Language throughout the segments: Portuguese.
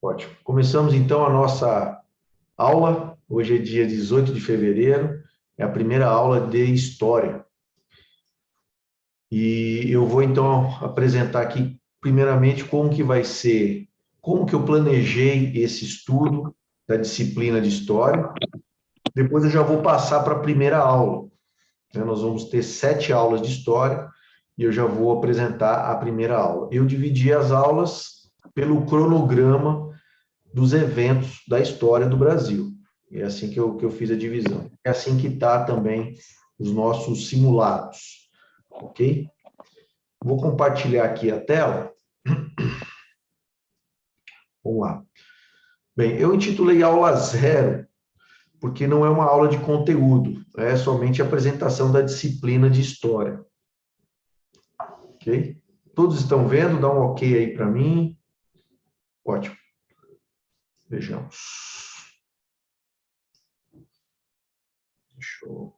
Ótimo. Começamos então a nossa aula. Hoje é dia 18 de fevereiro, é a primeira aula de História. E eu vou então apresentar aqui, primeiramente, como que vai ser, como que eu planejei esse estudo da disciplina de História. Depois eu já vou passar para a primeira aula. Nós vamos ter 7 aulas de História e eu já vou apresentar a primeira aula. Eu dividi as aulas pelo cronograma dos eventos da história do Brasil. É assim que eu fiz a divisão. É assim que está também os nossos simulados, ok? Vou compartilhar aqui a tela. Vamos lá. Bem, eu intitulei aula 0, porque não é uma aula de conteúdo, é somente a apresentação da disciplina de história. Ok? Todos estão vendo? Dá um ok aí para mim. Ótimo. Vejamos. Deixa eu...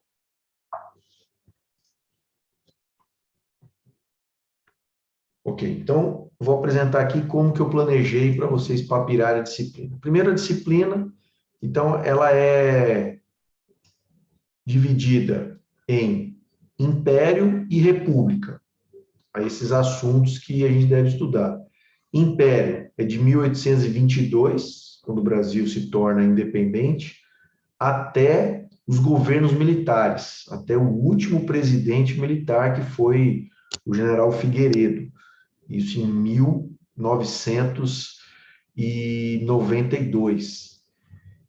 Ok, então vou apresentar aqui como que eu planejei para vocês papirarem a disciplina. Primeira disciplina, então, ela é dividida em Império e República. A esses assuntos que a gente deve estudar. Império é de 1822, quando o Brasil se torna independente, até os governos militares, até o último presidente militar, que foi o general Figueiredo. Isso em 1992.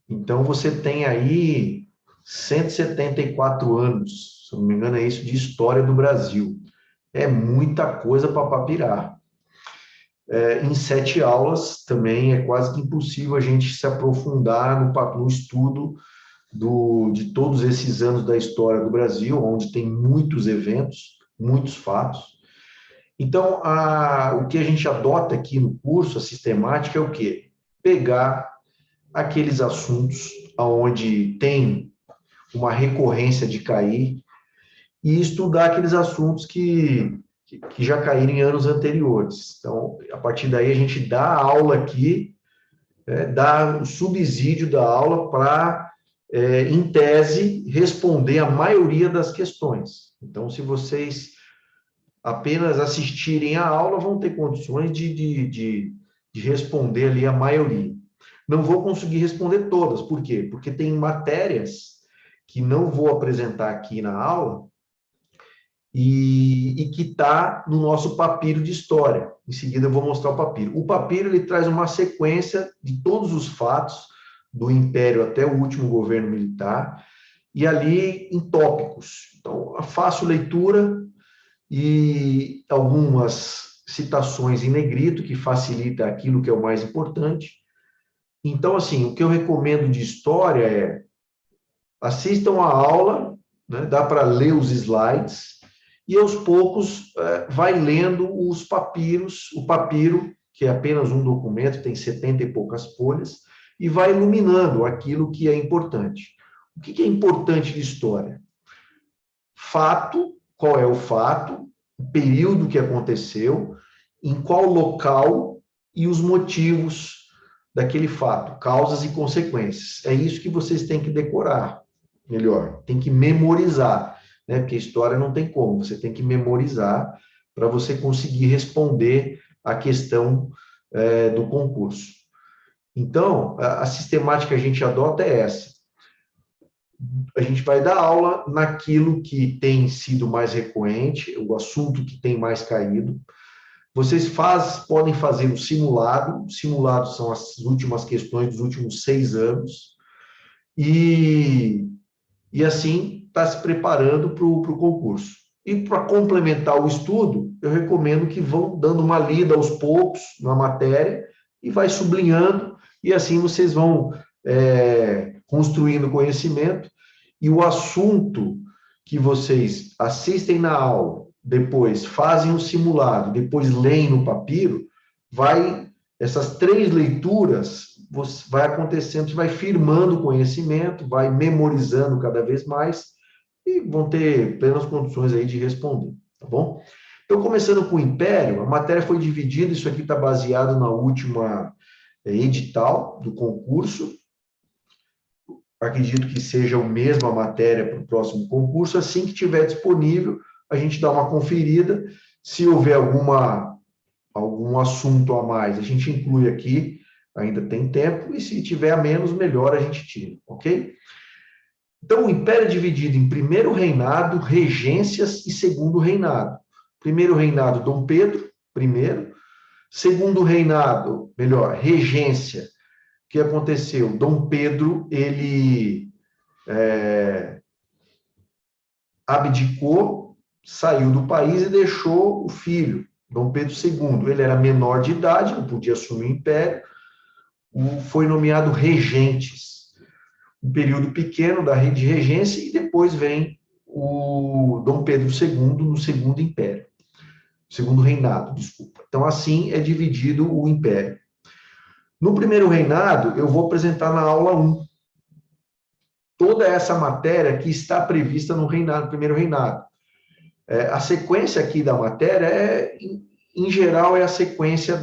Então, você tem aí 174 anos, se não me engano, é isso, de história do Brasil. É muita coisa para papirar. Em 7 aulas, também é quase que impossível a gente se aprofundar no estudo de todos esses anos da história do Brasil, onde tem muitos eventos, muitos fatos. Então, o que a gente adota aqui no curso, a sistemática, é o quê? Pegar aqueles assuntos onde tem uma recorrência de cair e estudar aqueles assuntos que já caíram em anos anteriores. Então, a partir daí, a gente dá a aula aqui, dá o subsídio da aula para, em tese, responder a maioria das questões. Então, se vocês apenas assistirem a aula, vão ter condições de responder ali a maioria. Não vou conseguir responder todas. Por quê? Porque tem matérias que não vou apresentar aqui na aula e que está no nosso papiro de história. Em seguida eu vou mostrar o papiro. O papiro ele traz uma sequência de todos os fatos do Império até o último governo militar e ali em tópicos. Então, a fácil leitura e algumas citações em negrito que facilita aquilo que é o mais importante. Então, assim, o que eu recomendo de história é assistam a aula, né, dá para ler os slides, e aos poucos vai lendo os papiros, o papiro, que é apenas um documento, tem 70 e poucas folhas, e vai iluminando aquilo que é importante. O que é importante de história? Fato, qual é o fato, o período que aconteceu, em qual local e os motivos daquele fato, causas e consequências. É isso que vocês têm que decorar, melhor, tem que memorizar, né? Porque história não tem como, você tem que memorizar para você conseguir responder a questão do concurso. Então, a sistemática que a gente adota é essa. A gente vai dar aula naquilo que tem sido mais recorrente, o assunto que tem mais caído. Vocês podem fazer um simulado. Simulados são as últimas questões dos últimos 6 anos. E assim está se preparando para o concurso. E para complementar o estudo, eu recomendo que vão dando uma lida aos poucos na matéria e vai sublinhando, e assim vocês vão construindo conhecimento, e o assunto que vocês assistem na aula, depois fazem um simulado, depois leem no papiro, essas 3 leituras vai acontecendo, você vai firmando o conhecimento, vai memorizando cada vez mais e vão ter plenas condições aí de responder, tá bom? Então, começando com o Império, a matéria foi dividida, isso aqui está baseado na última edital do concurso. Acredito que seja a mesma matéria para o próximo concurso. Assim que tiver disponível, a gente dá uma conferida. Se houver algum assunto a mais, a gente inclui aqui, ainda tem tempo, e se tiver a menos, melhor a gente tira, ok? Então, o Império é dividido em primeiro reinado, regências e segundo reinado. Primeiro reinado, Dom Pedro I. Segundo reinado, melhor, regência. O que aconteceu? Dom Pedro, ele abdicou, saiu do país e deixou o filho, Dom Pedro II. Ele era menor de idade, não podia assumir o império, foi nomeado regentes. Um período pequeno de regência, e depois vem o Dom Pedro II no segundo império. Segundo reinado, desculpa. Então, assim é dividido o império. No primeiro reinado, eu vou apresentar na aula 1 toda essa matéria que está prevista no primeiro reinado. A sequência aqui da matéria, em geral, é a sequência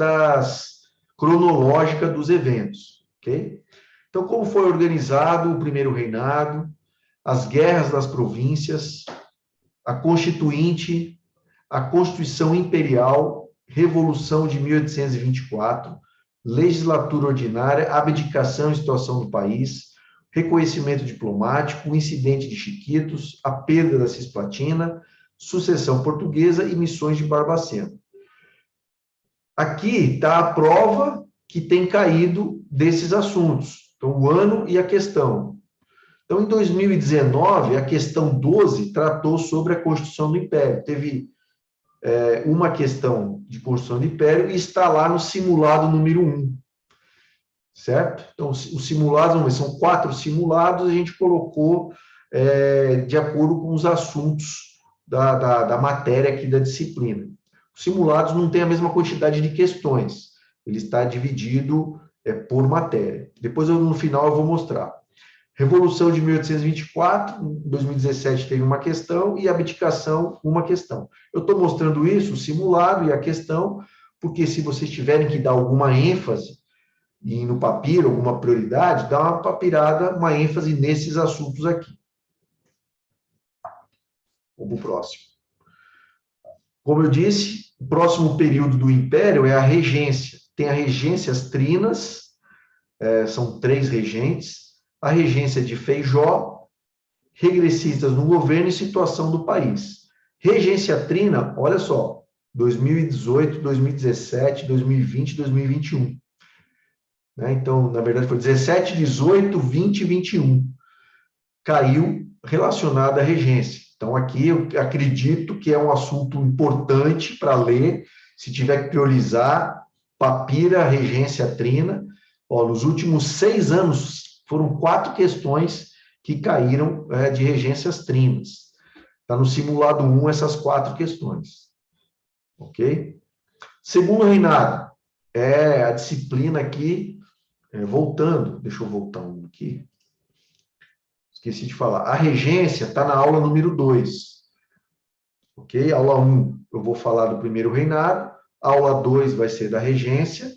cronológica dos eventos, ok? Então, como foi organizado o primeiro reinado, as guerras das províncias, a Constituinte, a Constituição Imperial, Revolução de 1824, legislatura ordinária, abdicação e situação do país, reconhecimento diplomático, o incidente de Chiquitos, a perda da Cisplatina, sucessão portuguesa e missões de Barbacena. Aqui está a prova que tem caído desses assuntos. Então, o ano e a questão. Então, em 2019, a questão 12 tratou sobre a Constituição do Império. Teve uma questão de Constituição do Império e está lá no simulado número 1. Certo? Então, os simulados, são 4 simulados, a gente colocou de acordo com os assuntos da matéria aqui da disciplina. Os simulados não têm a mesma quantidade de questões, ele está dividido por matéria. Depois, no final, eu vou mostrar. Revolução de 1824, em 2017 teve uma questão, e abdicação, uma questão. Eu estou mostrando isso, o simulado e a questão, porque se vocês tiverem que dar alguma ênfase, e no papiro, alguma prioridade, dá uma papirada, uma ênfase nesses assuntos aqui. Vamos para o próximo. Como eu disse, o próximo período do Império é a regência. Tem a regência as trinas, são 3 regentes, a regência de Feijó, regressistas no governo e situação do país. Regência trina, olha só, 2018, 2017, 2020, 2021. Então, na verdade, foi 17, 18, 20 e 21. Caiu relacionado à regência. Então, aqui eu acredito que é um assunto importante para ler. Se tiver que priorizar, papira, regência trina. Nos últimos 6 anos, foram 4 questões que caíram de regências trinas. Está no simulado 1 essas 4 questões. Ok? Segundo reinado, a disciplina aqui, voltando, deixa eu voltar um aqui. Esqueci de falar. A regência está na aula número 2. Ok? Aula 1, eu vou falar do primeiro reinado. Aula 2 vai ser da regência.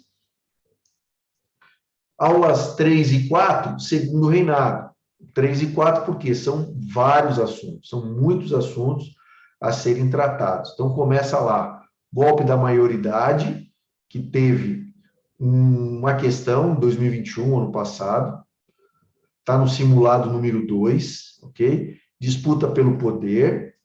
Aulas 3 e 4, segundo reinado. 3 e 4, porque são vários assuntos, são muitos assuntos a serem tratados. Então, começa lá. Golpe da maioridade, que teve uma questão em 2021, ano passado. Está no simulado número 2, ok? Disputa pelo poder.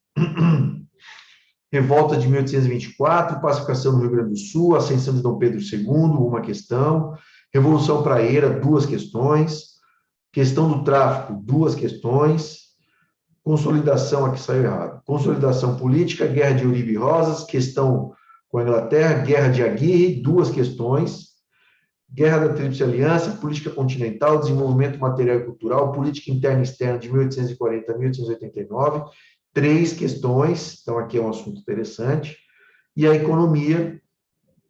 Revolta de 1824, pacificação no Rio Grande do Sul, ascensão de Dom Pedro II, uma questão. Revolução Praieira, 2 questões. Questão do tráfico, 2 questões. Consolidação, aqui saiu errado. Consolidação política, Guerra de Uribe e Rosas, questão com a Inglaterra, Guerra de Aguirre, 2 questões. Guerra da Tríplice Aliança, Política Continental, Desenvolvimento Material e Cultural, Política Interna e Externa de 1840 a 1889, 3 questões, então aqui é um assunto interessante. E a Economia,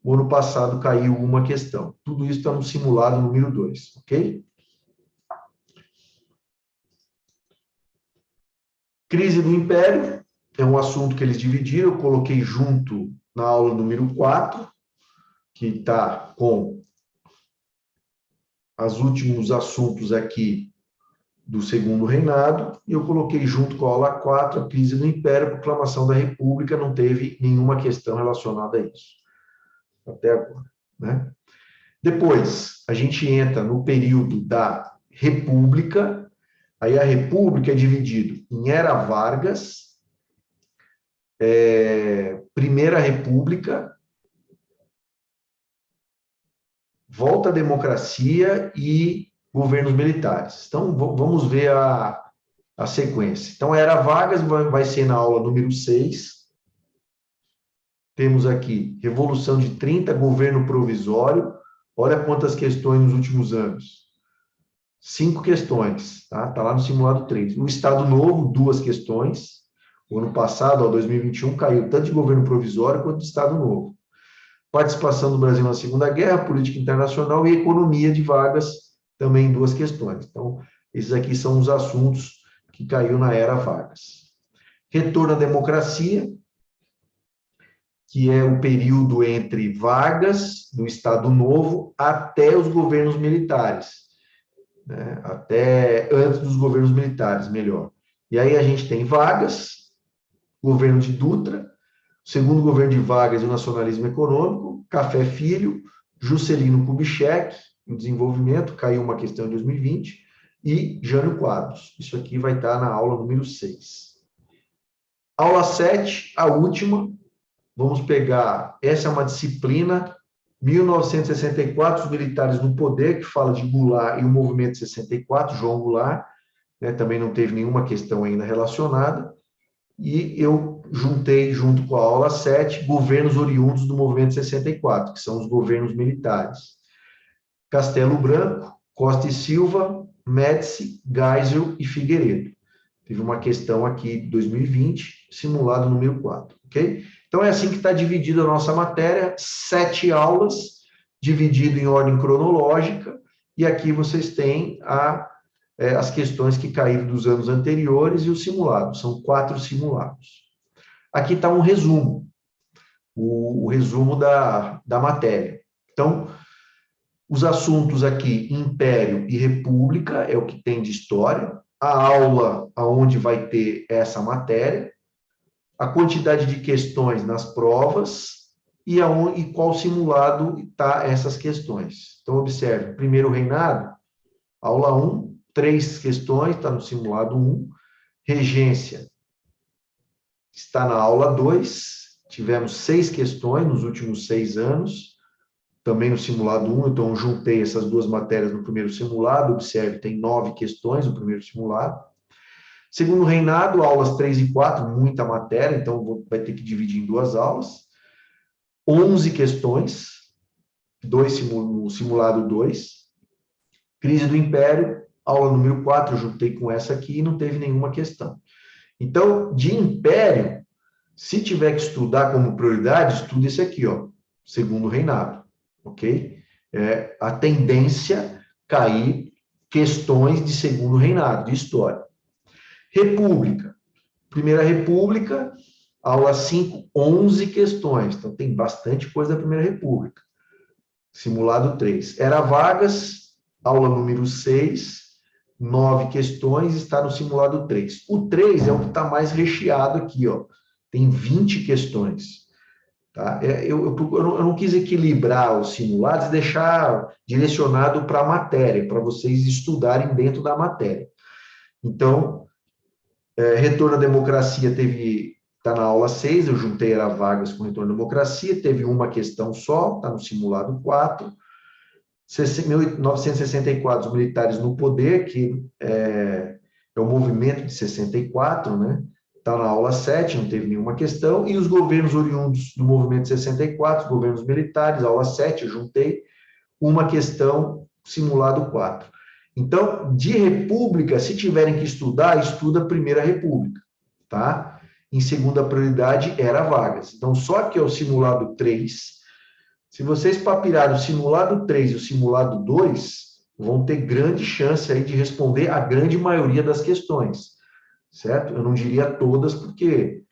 o ano passado caiu uma questão. Tudo isso está no simulado número 2, ok? Crise do Império, é um assunto que eles dividiram, eu coloquei junto na aula número 4, que está com os últimos assuntos aqui do segundo reinado, e eu coloquei junto com a aula 4, a crise do Império, a proclamação da República, não teve nenhuma questão relacionada a isso, até agora, né? Depois, a gente entra no período da República, aí a República é dividido em Era Vargas, Primeira República, volta à democracia e governos militares. Então, vamos ver a sequência. Então, Era Vargas vai ser na aula número 6. Temos aqui Revolução de 30, governo provisório. Olha quantas questões nos últimos anos. 5 questões, tá? Está lá no simulado 3. O Estado Novo, 2 questões. O ano passado, 2021, caiu tanto de governo provisório quanto de Estado Novo. Participação do Brasil na Segunda Guerra, política internacional e economia de Vargas, também 2 questões. Então, esses aqui são os assuntos que caiu na Era Vargas. Retorno à democracia, que é o período entre Vargas, do Estado Novo, até os governos militares, né? Até antes dos governos militares, melhor. E aí a gente tem Vargas, governo de Dutra, segundo governo de Vargas, o nacionalismo econômico, Café Filho, Juscelino Kubitschek, o desenvolvimento, caiu uma questão em 2020, e Jânio Quadros. Isso aqui vai estar na aula número 6. Aula 7, a última, vamos pegar, essa é uma disciplina, 1964, os militares no poder, que fala de Goulart e o movimento 64, João Goulart, né, também não teve nenhuma questão ainda relacionada, e eu juntei, junto com a aula 7, governos oriundos do movimento 64, que são os governos militares. Castelo Branco, Costa e Silva, Médici, Geisel e Figueiredo. Teve uma questão aqui de 2020, simulado número 4, ok? Então, é assim que está dividida a nossa matéria, 7 aulas, dividido em ordem cronológica, e aqui vocês têm as questões que caíram dos anos anteriores e os simulados, são 4 simulados. Aqui está um resumo, o resumo da matéria. Então, os assuntos aqui, Império e República, é o que tem de história, a aula onde vai ter essa matéria, a quantidade de questões nas provas e qual simulado está essas questões. Então, observe, primeiro reinado, aula 1, 3 questões, está no simulado 1, regência está na aula 2, tivemos 6 questões nos últimos 6 anos, também no simulado 1, então eu juntei essas 2 matérias no primeiro simulado, observe, tem 9 questões no primeiro simulado. Segundo reinado, aulas 3 e 4, muita matéria, então vai ter que dividir em 2 aulas. 11 questões, no simulado 2. Crise do Império, aula número 4, eu juntei com essa aqui e não teve nenhuma questão. Então, de Império, se tiver que estudar como prioridade, estuda esse aqui, ó, segundo reinado, ok? A tendência cair questões de segundo reinado, de história. República. Primeira República, aula 5, 11 questões. Então, tem bastante coisa da Primeira República. Simulado 3. Era Vargas, aula número 6, 9 questões, está no simulado 3. O 3 é o que está mais recheado aqui, ó. Tem 20 questões. Tá? Eu não quis equilibrar os simulados e deixar direcionado para a matéria, para vocês estudarem dentro da matéria. Então, retorno à democracia está na aula 6, eu juntei Era Vargas com retorno à democracia, teve uma questão só, está no simulado 4. 1964, os militares no poder, que é o movimento de 64, né? Está na aula 7, não teve nenhuma questão, e os governos oriundos do movimento de 64, os governos militares, aula 7, eu juntei uma questão, simulado 4. Então, de república, se tiverem que estudar, estuda a Primeira República, tá? Em segunda prioridade, Era Vargas. Então, só que é o simulado 3. Se vocês papirarem o simulado 3 e o simulado 2, vão ter grande chance aí de responder a grande maioria das questões, certo? Eu não diria todas, porque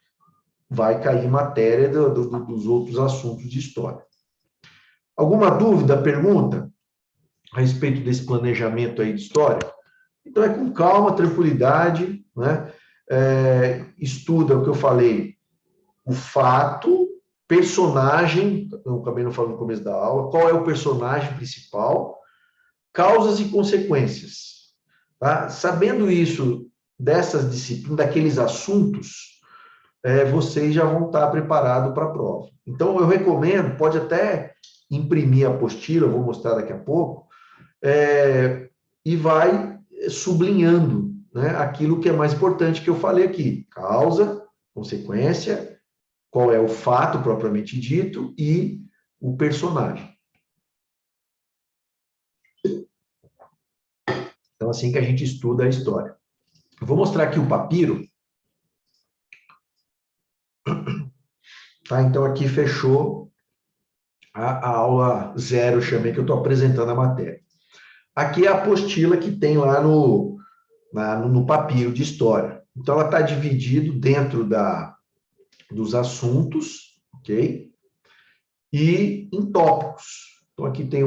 vai cair matéria dos outros assuntos de história. Alguma dúvida, pergunta? a respeito desse planejamento aí de história? Então, é com calma, tranquilidade, né? Estuda o que eu falei, o fato, personagem, eu acabei não falando no começo da aula, qual é o personagem principal, causas e consequências. Tá? Sabendo isso, dessas disciplinas, daqueles assuntos, vocês já vão estar preparados para a prova. Então, eu recomendo, pode até imprimir a apostila, eu vou mostrar daqui a pouco, e vai sublinhando, né, aquilo que é mais importante que eu falei aqui: causa, consequência, qual é o fato propriamente dito e o personagem. Então, assim que a gente estuda a história. Eu vou mostrar aqui o papiro. Tá? Então, aqui fechou a aula 0, chamei, que eu estou apresentando a matéria. Aqui é a apostila que tem lá no papiro de história. Então, ela está dividida dentro dos assuntos, ok? E em tópicos. Então, aqui tem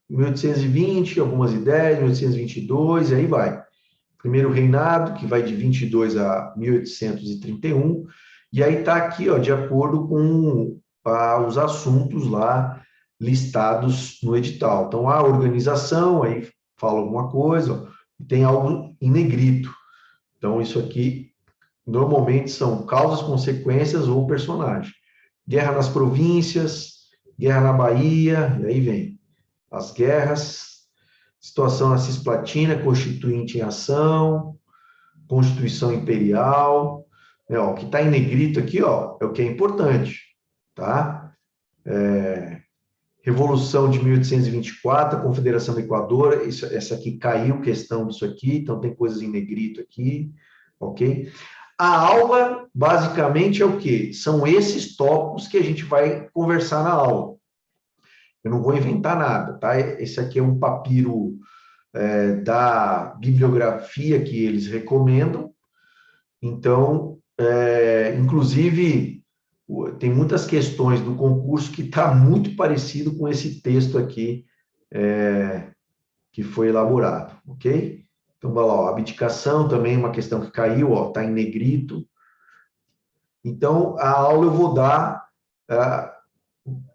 1820, algumas ideias, 1822, e aí vai. Primeiro reinado, que vai de 22 a 1831, e aí está aqui, ó, de acordo com os assuntos lá listados no edital. Então, a organização, aí fala alguma coisa, ó, e tem algo em negrito. Então, isso aqui, normalmente, são causas, consequências ou personagem. Guerra nas províncias, guerra na Bahia, e aí vem as guerras, situação na Cisplatina, Constituinte em ação, Constituição Imperial, ó, o que está em negrito aqui, ó, é o que é importante, tá? Revolução de 1824, a Confederação do Equador, essa aqui caiu, questão disso aqui, então tem coisas em negrito aqui, ok? A aula, basicamente, é o quê? São esses tópicos que a gente vai conversar na aula. Eu não vou inventar nada, tá? Esse aqui é um papiro da bibliografia que eles recomendam. Então, inclusive, tem muitas questões do concurso que está muito parecido com esse texto aqui que foi elaborado, ok? Então, vai lá, ó, abdicação também é uma questão que caiu, ó, está em negrito. Então, a aula eu vou dar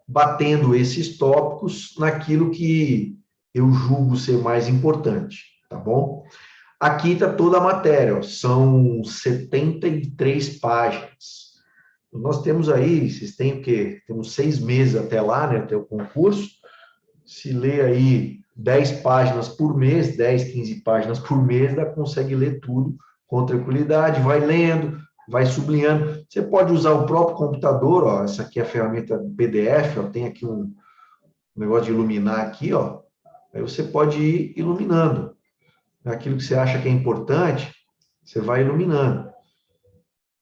batendo esses tópicos naquilo que eu julgo ser mais importante, tá bom? Aqui está toda a matéria, ó, são 73 páginas. Nós temos aí, vocês têm o quê? Temos 6 meses até lá, né, até o concurso. Se lê aí 10 páginas por mês, 10, 15 páginas por mês, consegue ler tudo com tranquilidade, vai lendo, vai sublinhando. Você pode usar o próprio computador, ó, essa aqui é a ferramenta PDF, ó, tem aqui um negócio de iluminar aqui, ó. Aí você pode ir iluminando. Aquilo que você acha que é importante, você vai iluminando.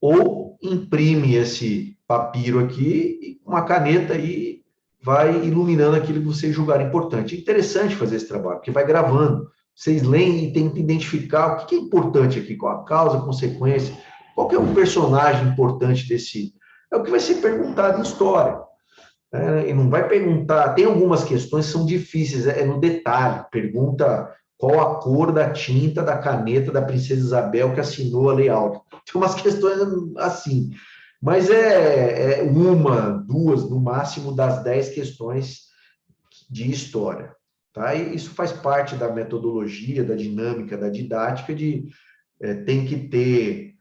Ou imprime esse papiro aqui e com uma caneta aí vai iluminando aquilo que você julgar importante. É interessante fazer esse trabalho, porque vai gravando. Vocês leem e tentam identificar o que é importante aqui, qual a causa, a consequência, qual que é o personagem importante desse... É o que vai ser perguntado em história. E não vai perguntar... Tem algumas questões que são difíceis, é no detalhe. Pergunta qual a cor da tinta da caneta da princesa Isabel que assinou a Lei Áurea. Tem umas questões assim. Mas é uma, duas, no máximo, das 10 questões de história. Tá? E isso faz parte da metodologia, da dinâmica, da didática, tem que ter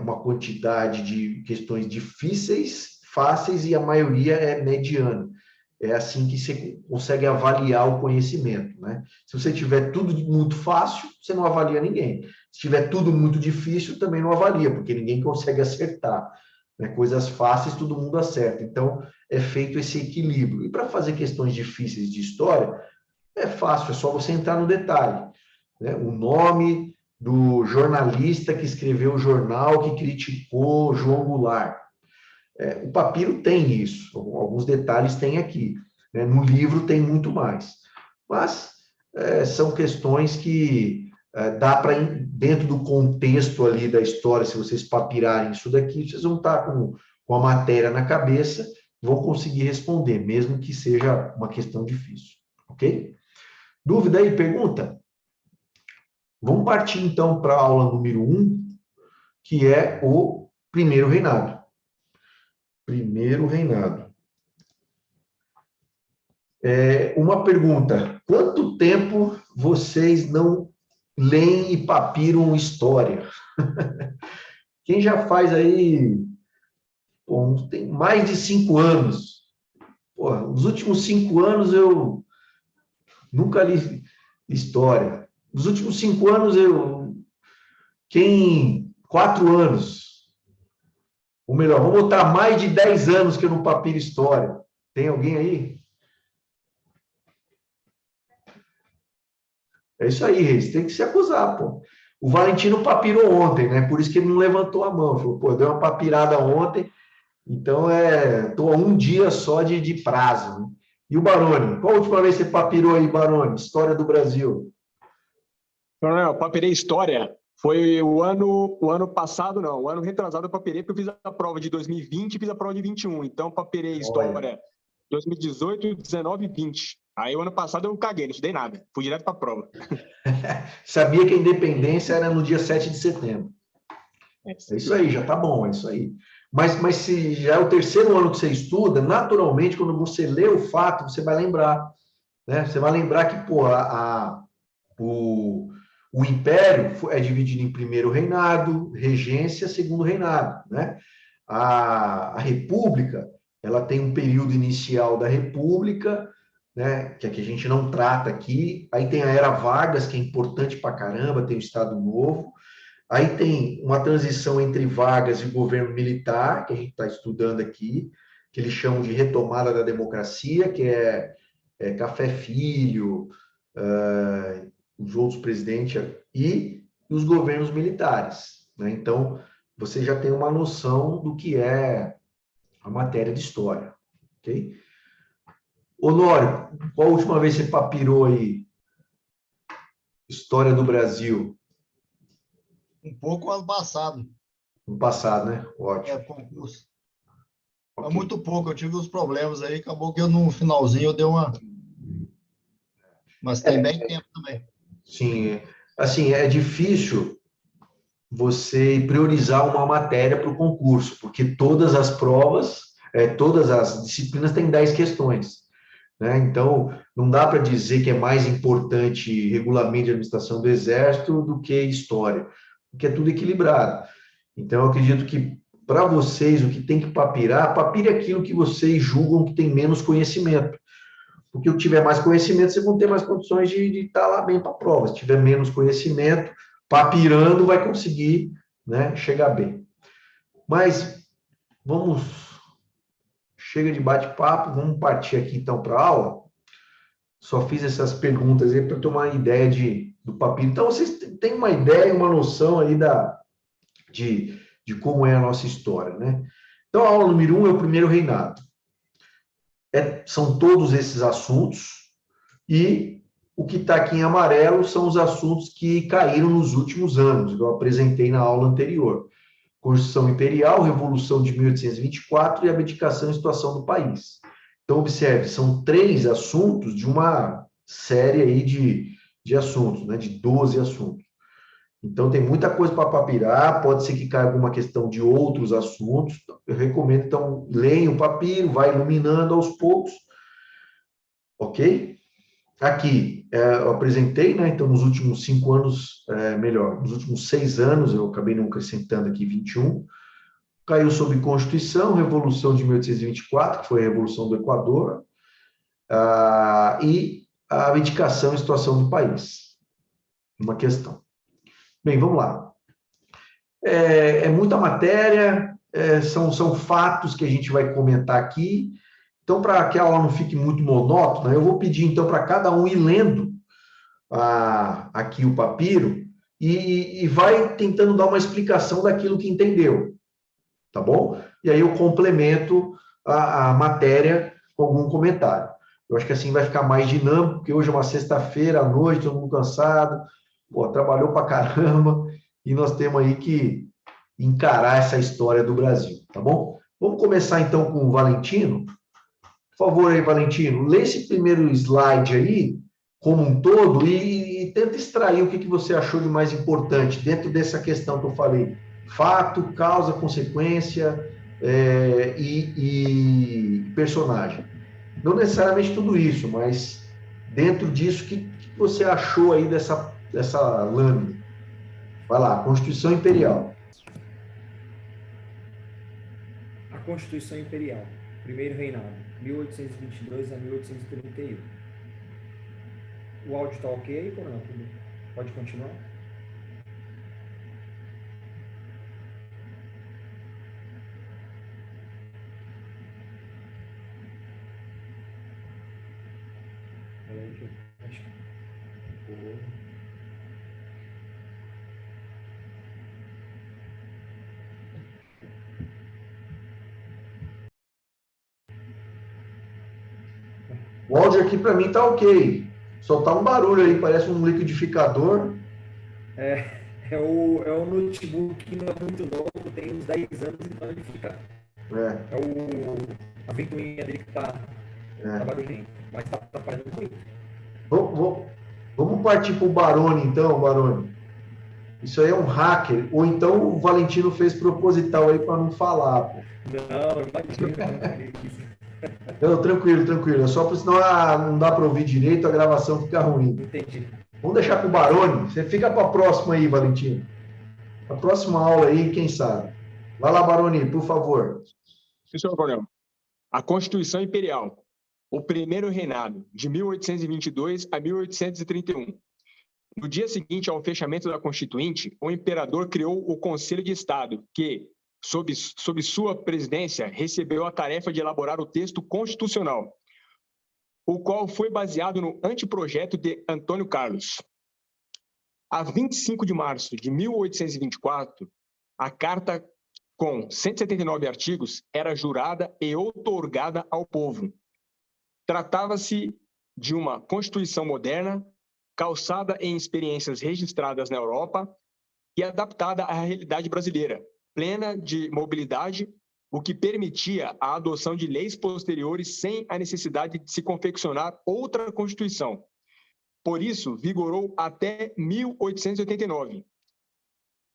uma quantidade de questões difíceis, fáceis, e a maioria é mediana. É assim que você consegue avaliar o conhecimento, né? Se você tiver tudo muito fácil, você não avalia ninguém. Se tiver tudo muito difícil, também não avalia, porque ninguém consegue acertar. Né? Coisas fáceis, todo mundo acerta. Então, é feito esse equilíbrio. E para fazer questões difíceis de história, é fácil, é só você entrar no detalhe. Né? O nome do jornalista que escreveu o jornal que criticou João Goulart. O papiro tem isso, alguns detalhes tem aqui. Né? No livro tem muito mais. Mas são questões que dá para, dentro do contexto ali da história, se vocês papirarem isso daqui, vocês vão estar com a matéria na cabeça, vão conseguir responder, mesmo que seja uma questão difícil. Ok? Dúvida aí, pergunta? Vamos partir, então, para a aula número 1, que é o primeiro reinado. Primeiro reinado. Uma pergunta. Quanto tempo vocês não leem e papiram história? Quem já faz aí, pô, tem mais de 5 anos. Pô, nos últimos 5 anos eu nunca li história. Nos últimos 5 anos quem 4 anos, ou melhor, vou botar mais de 10 anos que eu não papiro história. Tem alguém aí? É isso aí, Reis, tem que se acusar, pô. O Valentino papirou ontem, né? Por isso que ele não levantou a mão. Falou, pô, deu uma papirada ontem, então tô a um dia só de prazo, né? E o Baroni? Qual a última vez que você papirou aí, Baroni? História do Brasil. Não, papirei história. Foi o ano passado, não. O ano retrasado eu papirei, porque eu fiz a prova de 2020 e fiz a prova de 21. Então, papirei história 2018, 19 e 20. Aí, o ano passado eu caguei, não estudei nada. Fui direto para a prova. Sabia que a independência era no dia 7 de setembro. É isso aí, já tá bom, é isso aí. Mas se já é o terceiro ano que você estuda, naturalmente, quando você lê o fato, você vai lembrar, né? Você vai lembrar que, pô, o Império é dividido em primeiro reinado, regência, segundo reinado, né? A República, ela tem um período inicial da República, né? Que a gente não trata aqui. Aí tem a Era Vargas, que é importante pra caramba, tem o Estado Novo. Aí tem uma transição entre Vargas e o governo militar, que a gente está estudando aqui, que eles chamam de retomada da democracia, que é Café Filho, os outros presidentes e os governos militares, né? Então, você já tem uma noção do que é a matéria de história, ok? Honório, qual a última vez você papirou aí? História do Brasil? Um pouco ano passado. No passado, né? Ótimo. Concurso. Okay. Mas muito pouco, eu tive uns problemas aí, acabou que eu no finalzinho eu dei uma... Mas tem bem tempo também. Sim, assim, é difícil você priorizar uma matéria para o concurso, porque todas as provas, todas as disciplinas têm 10 questões, né? Então, não dá para dizer que é mais importante regulamento de administração do Exército do que história, porque é tudo equilibrado. Então, eu acredito que, para vocês, o que tem que papirar, papire aquilo que vocês julgam que tem menos conhecimento. Porque o que tiver mais conhecimento, vocês vão ter mais condições de estar lá bem para a prova. Se tiver menos conhecimento, papirando, vai conseguir, né, chegar bem. Mas vamos, chega de bate-papo, vamos partir aqui então para a aula. Só fiz essas perguntas aí para ter uma ideia do papiro. Então, vocês têm uma ideia, uma noção aí de como é a nossa história, né? Então, a aula número 1 é o primeiro reinado. São todos esses assuntos, e o que está aqui em amarelo são os assuntos que caíram nos últimos anos, que eu apresentei na aula anterior. Constituição Imperial, Revolução de 1824 e abdicação e situação do país. Então, observe, são 3 assuntos de uma série aí de assuntos, né, de 12 assuntos. Então, tem muita coisa para papirar, pode ser que caia alguma questão de outros assuntos. Eu recomendo, então, leia o papiro, vai iluminando aos poucos, ok? Aqui, eu apresentei, né? Então, nos últimos 5 anos, nos últimos 6 anos, eu acabei não acrescentando aqui 21, caiu sob Constituição, Revolução de 1824, que foi a Revolução do Equador, e a abdicação e situação do país. Uma questão. Bem, vamos lá. É muita matéria, são fatos que a gente vai comentar aqui. Então, para que a aula não fique muito monótona, eu vou pedir, então, para cada um ir lendo aqui o papiro e vai tentando dar uma explicação daquilo que entendeu, tá bom? E aí eu complemento a matéria com algum comentário. Eu acho que assim vai ficar mais dinâmico, porque hoje é uma sexta-feira à noite, todo mundo cansado, pô, trabalhou pra caramba, e nós temos aí que encarar essa história do Brasil, tá bom? Vamos começar então com o Valentino. Por favor aí, Valentino, lê esse primeiro slide aí como um todo e tenta extrair o que você achou de mais importante dentro dessa questão que eu falei. Fato, causa, consequência e personagem. Não necessariamente tudo isso, mas dentro disso, o que você achou aí dessa lâmina? Vai lá, Constituição Imperial. A Constituição Imperial, primeiro reinado, 1822 a 1831. O áudio está ok, Coronel? Pode continuar? Acho que... O áudio aqui para mim tá ok. Só tá um barulho aí, parece um liquidificador. É o notebook, não é muito novo, tem uns 10 anos, então ele fica. A ventoinha dele que tá barulhento, mas tá atrapalhando muito. Vamos partir pro Baroni, então, Baroni. Isso aí é um hacker, ou então o Valentino fez proposital aí para não falar, pô. Não, imagina. Não, tranquilo. É só porque senão não dá para ouvir direito, a gravação fica ruim. Entendi. Vamos deixar para o Baroni. Você fica para a próxima aí, Valentino. A próxima aula aí, quem sabe. Vai lá, Baroni, por favor. Sim, senhor Coronel. A Constituição Imperial. O primeiro reinado, de 1822 a 1831. No dia seguinte ao fechamento da Constituinte, o imperador criou o Conselho de Estado, que, sob sua presidência, recebeu a tarefa de elaborar o texto constitucional, o qual foi baseado no anteprojeto de Antônio Carlos. A 25 de março de 1824, a Carta, com 179 artigos, era jurada e outorgada ao povo. Tratava-se de uma Constituição moderna, calçada em experiências registradas na Europa e adaptada à realidade brasileira, plena de mobilidade, o que permitia a adoção de leis posteriores sem a necessidade de se confeccionar outra Constituição. Por isso, vigorou até 1889.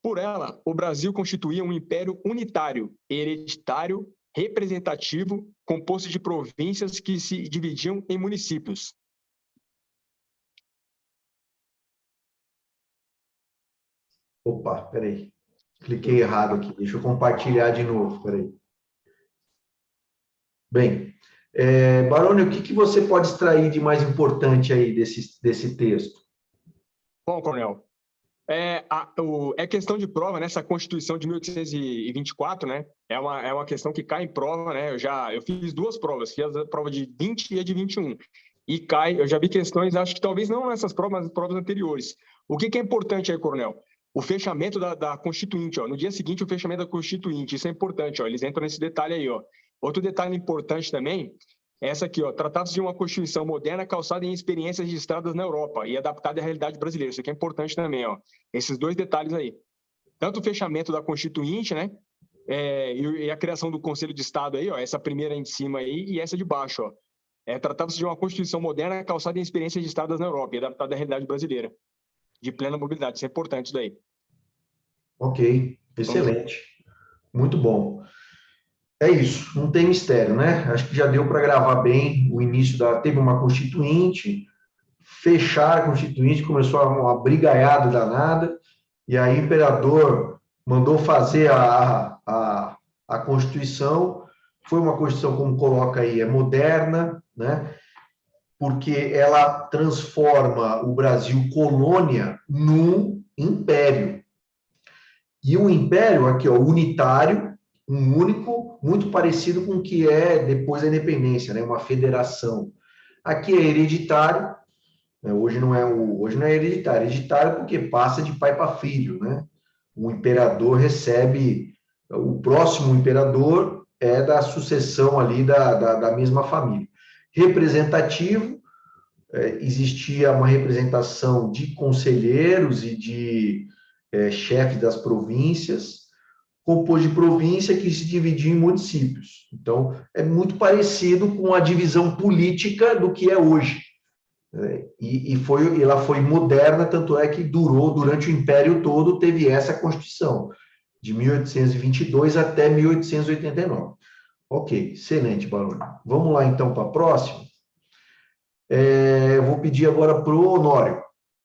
Por ela, o Brasil constituía um império unitário, hereditário, representativo, composto de províncias que se dividiam em municípios. Opa, peraí. Cliquei errado aqui. Deixa eu compartilhar de novo, peraí. Bem, Baroni, o que você pode extrair de mais importante aí desse texto? Bom, Coronel, questão de prova, né? Essa Constituição de 1824, né? É uma questão que cai em prova, né? Eu fiz duas provas, fiz a prova de 20 e a de 21. E eu já vi questões, acho que talvez não nessas provas, mas provas anteriores. O que é importante aí, Coronel? O fechamento da Constituinte, ó. No dia seguinte, o fechamento da Constituinte, isso é importante, ó. Eles entram nesse detalhe aí, ó. Outro detalhe importante também é essa aqui, ó. Tratava-se de uma Constituição moderna calçada em experiências registradas na Europa e adaptada à realidade brasileira. Isso aqui é importante também, ó. Esses dois detalhes aí. Tanto o fechamento da Constituinte, né? E a criação do Conselho de Estado aí, ó. Essa primeira em cima aí e essa de baixo, ó. Tratava-se de uma Constituição moderna calçada em experiências registradas na Europa e adaptada à realidade brasileira. De plena mobilidade. Isso é importante, isso daí. Ok, excelente. Muito bom. É isso, não tem mistério, né? Acho que já deu para gravar bem o início Teve uma Constituinte, fechar a Constituinte, começou uma brigaiada danada, e aí o imperador mandou fazer a Constituição. Foi uma Constituição, como coloca aí, moderna, né? Porque ela transforma o Brasil colônia num império. E um império aqui, ó, unitário, um único, muito parecido com o que é depois da independência, né? Uma federação. Aqui é hereditário, né? Hoje não é hereditário porque passa de pai para filho, né? O imperador recebe, o próximo imperador é da sucessão ali da mesma família. Representativo, existia uma representação de conselheiros e de chefes das províncias, composto de província que se dividia em municípios. Então, é muito parecido com a divisão política do que é hoje. E ela foi moderna, tanto é que durou durante o Império todo, teve essa Constituição, de 1822 até 1889. Ok, excelente, Baroni. Vamos lá, então, para a próxima. Eu vou pedir agora para o Honório.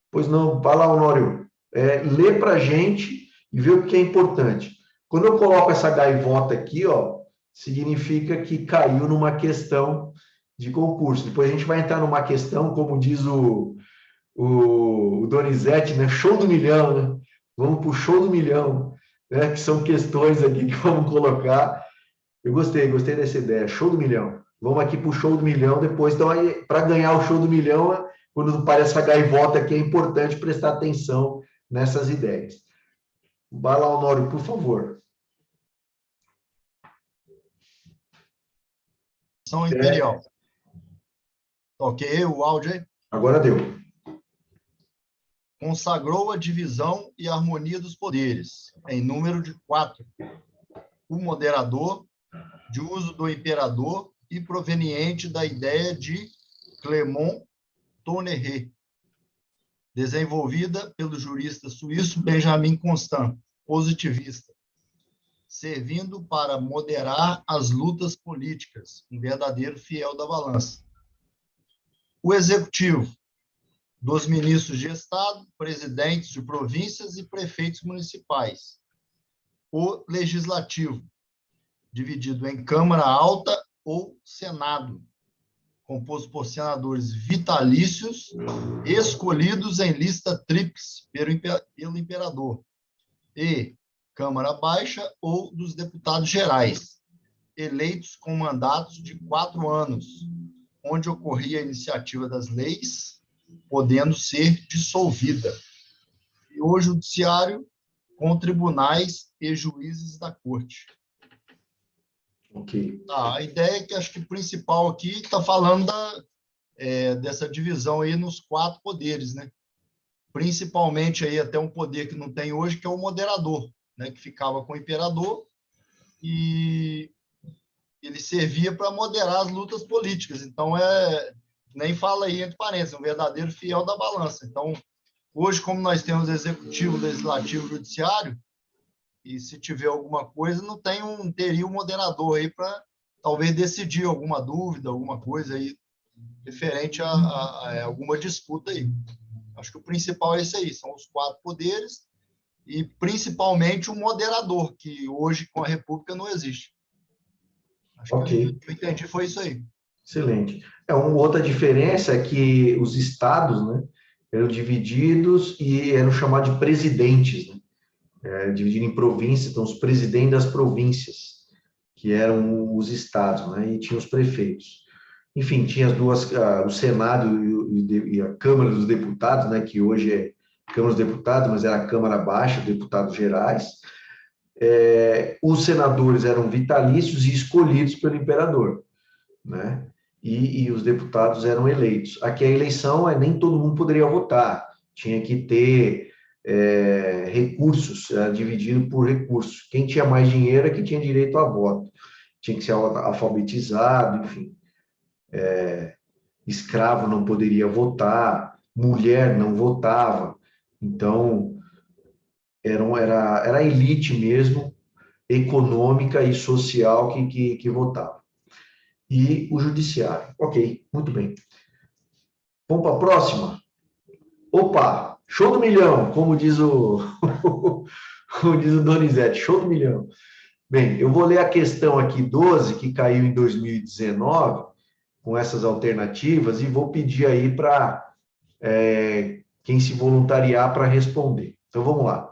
Pois não, vai lá, Honório. Lê para a gente e vê o que é importante. Quando eu coloco essa gaivota aqui, ó, significa que caiu numa questão de concurso. Depois a gente vai entrar numa questão, como diz o Donizete, né? Show do milhão, né? Vamos para o show do milhão, né? Que são questões aqui que vamos colocar. Eu gostei dessa ideia, show do milhão. Vamos aqui para o show do milhão depois. Então, para ganhar o show do milhão, quando aparece a gaivota aqui, é importante prestar atenção nessas ideias. Vai lá, Honório, por favor. São Imperial. Ok, o áudio aí? Agora deu. Consagrou a divisão e harmonia dos poderes, em número de 4. O moderador, de uso do imperador e proveniente da ideia de Clément Tonnerre, desenvolvida pelo jurista suíço Benjamin Constant, positivista, servindo para moderar as lutas políticas, um verdadeiro fiel da balança. O executivo, dos ministros de Estado, presidentes de províncias e prefeitos municipais. O legislativo, dividido em Câmara Alta ou Senado, composto por senadores vitalícios, escolhidos em lista tríplice pelo imperador, e Câmara Baixa ou dos deputados gerais, eleitos com mandatos de 4 anos, onde ocorria a iniciativa das leis, podendo ser dissolvida. E o judiciário com tribunais e juízes da corte. Ok. A ideia é que acho que o principal aqui está falando dessa divisão aí nos 4 poderes, né? Principalmente aí até um poder que não tem hoje, que é o moderador, né? Que ficava com o imperador e ele servia para moderar as lutas políticas. Então, nem fala aí entre parênteses, um verdadeiro fiel da balança. Então, hoje, como nós temos executivo, legislativo, judiciário, e se tiver alguma coisa, teria um moderador aí para talvez decidir alguma dúvida, alguma coisa aí referente a alguma disputa aí. Acho que o principal é esse aí, são os 4 poderes e principalmente o moderador, que hoje com a República não existe. Acho que eu entendi foi isso aí. Excelente. Uma outra diferença é que os estados, né, eram divididos e eram chamados de presidentes, né? Dividido em províncias, então os presidentes das províncias, que eram os estados, né, e tinha os prefeitos. Enfim, tinha as duas, o Senado e a Câmara dos Deputados, né, que hoje é Câmara dos Deputados, mas era a Câmara Baixa, deputados gerais. Os senadores eram vitalícios e escolhidos pelo imperador, né, e os deputados eram eleitos. Aqui a eleição nem todo mundo poderia votar, tinha que ter recursos, dividido por recursos. Quem tinha mais dinheiro é que tinha direito a voto. Tinha que ser alfabetizado, enfim. Escravo não poderia votar, mulher não votava. Então, era a elite mesmo, econômica e social que votava. E o judiciário. Ok, muito bem. Vamos para a próxima? Opa, show do milhão, como diz como diz o Donizete, show do milhão. Bem, eu vou ler a questão aqui 12, que caiu em 2019, com essas alternativas, e vou pedir aí para quem se voluntariar para responder. Então, vamos lá.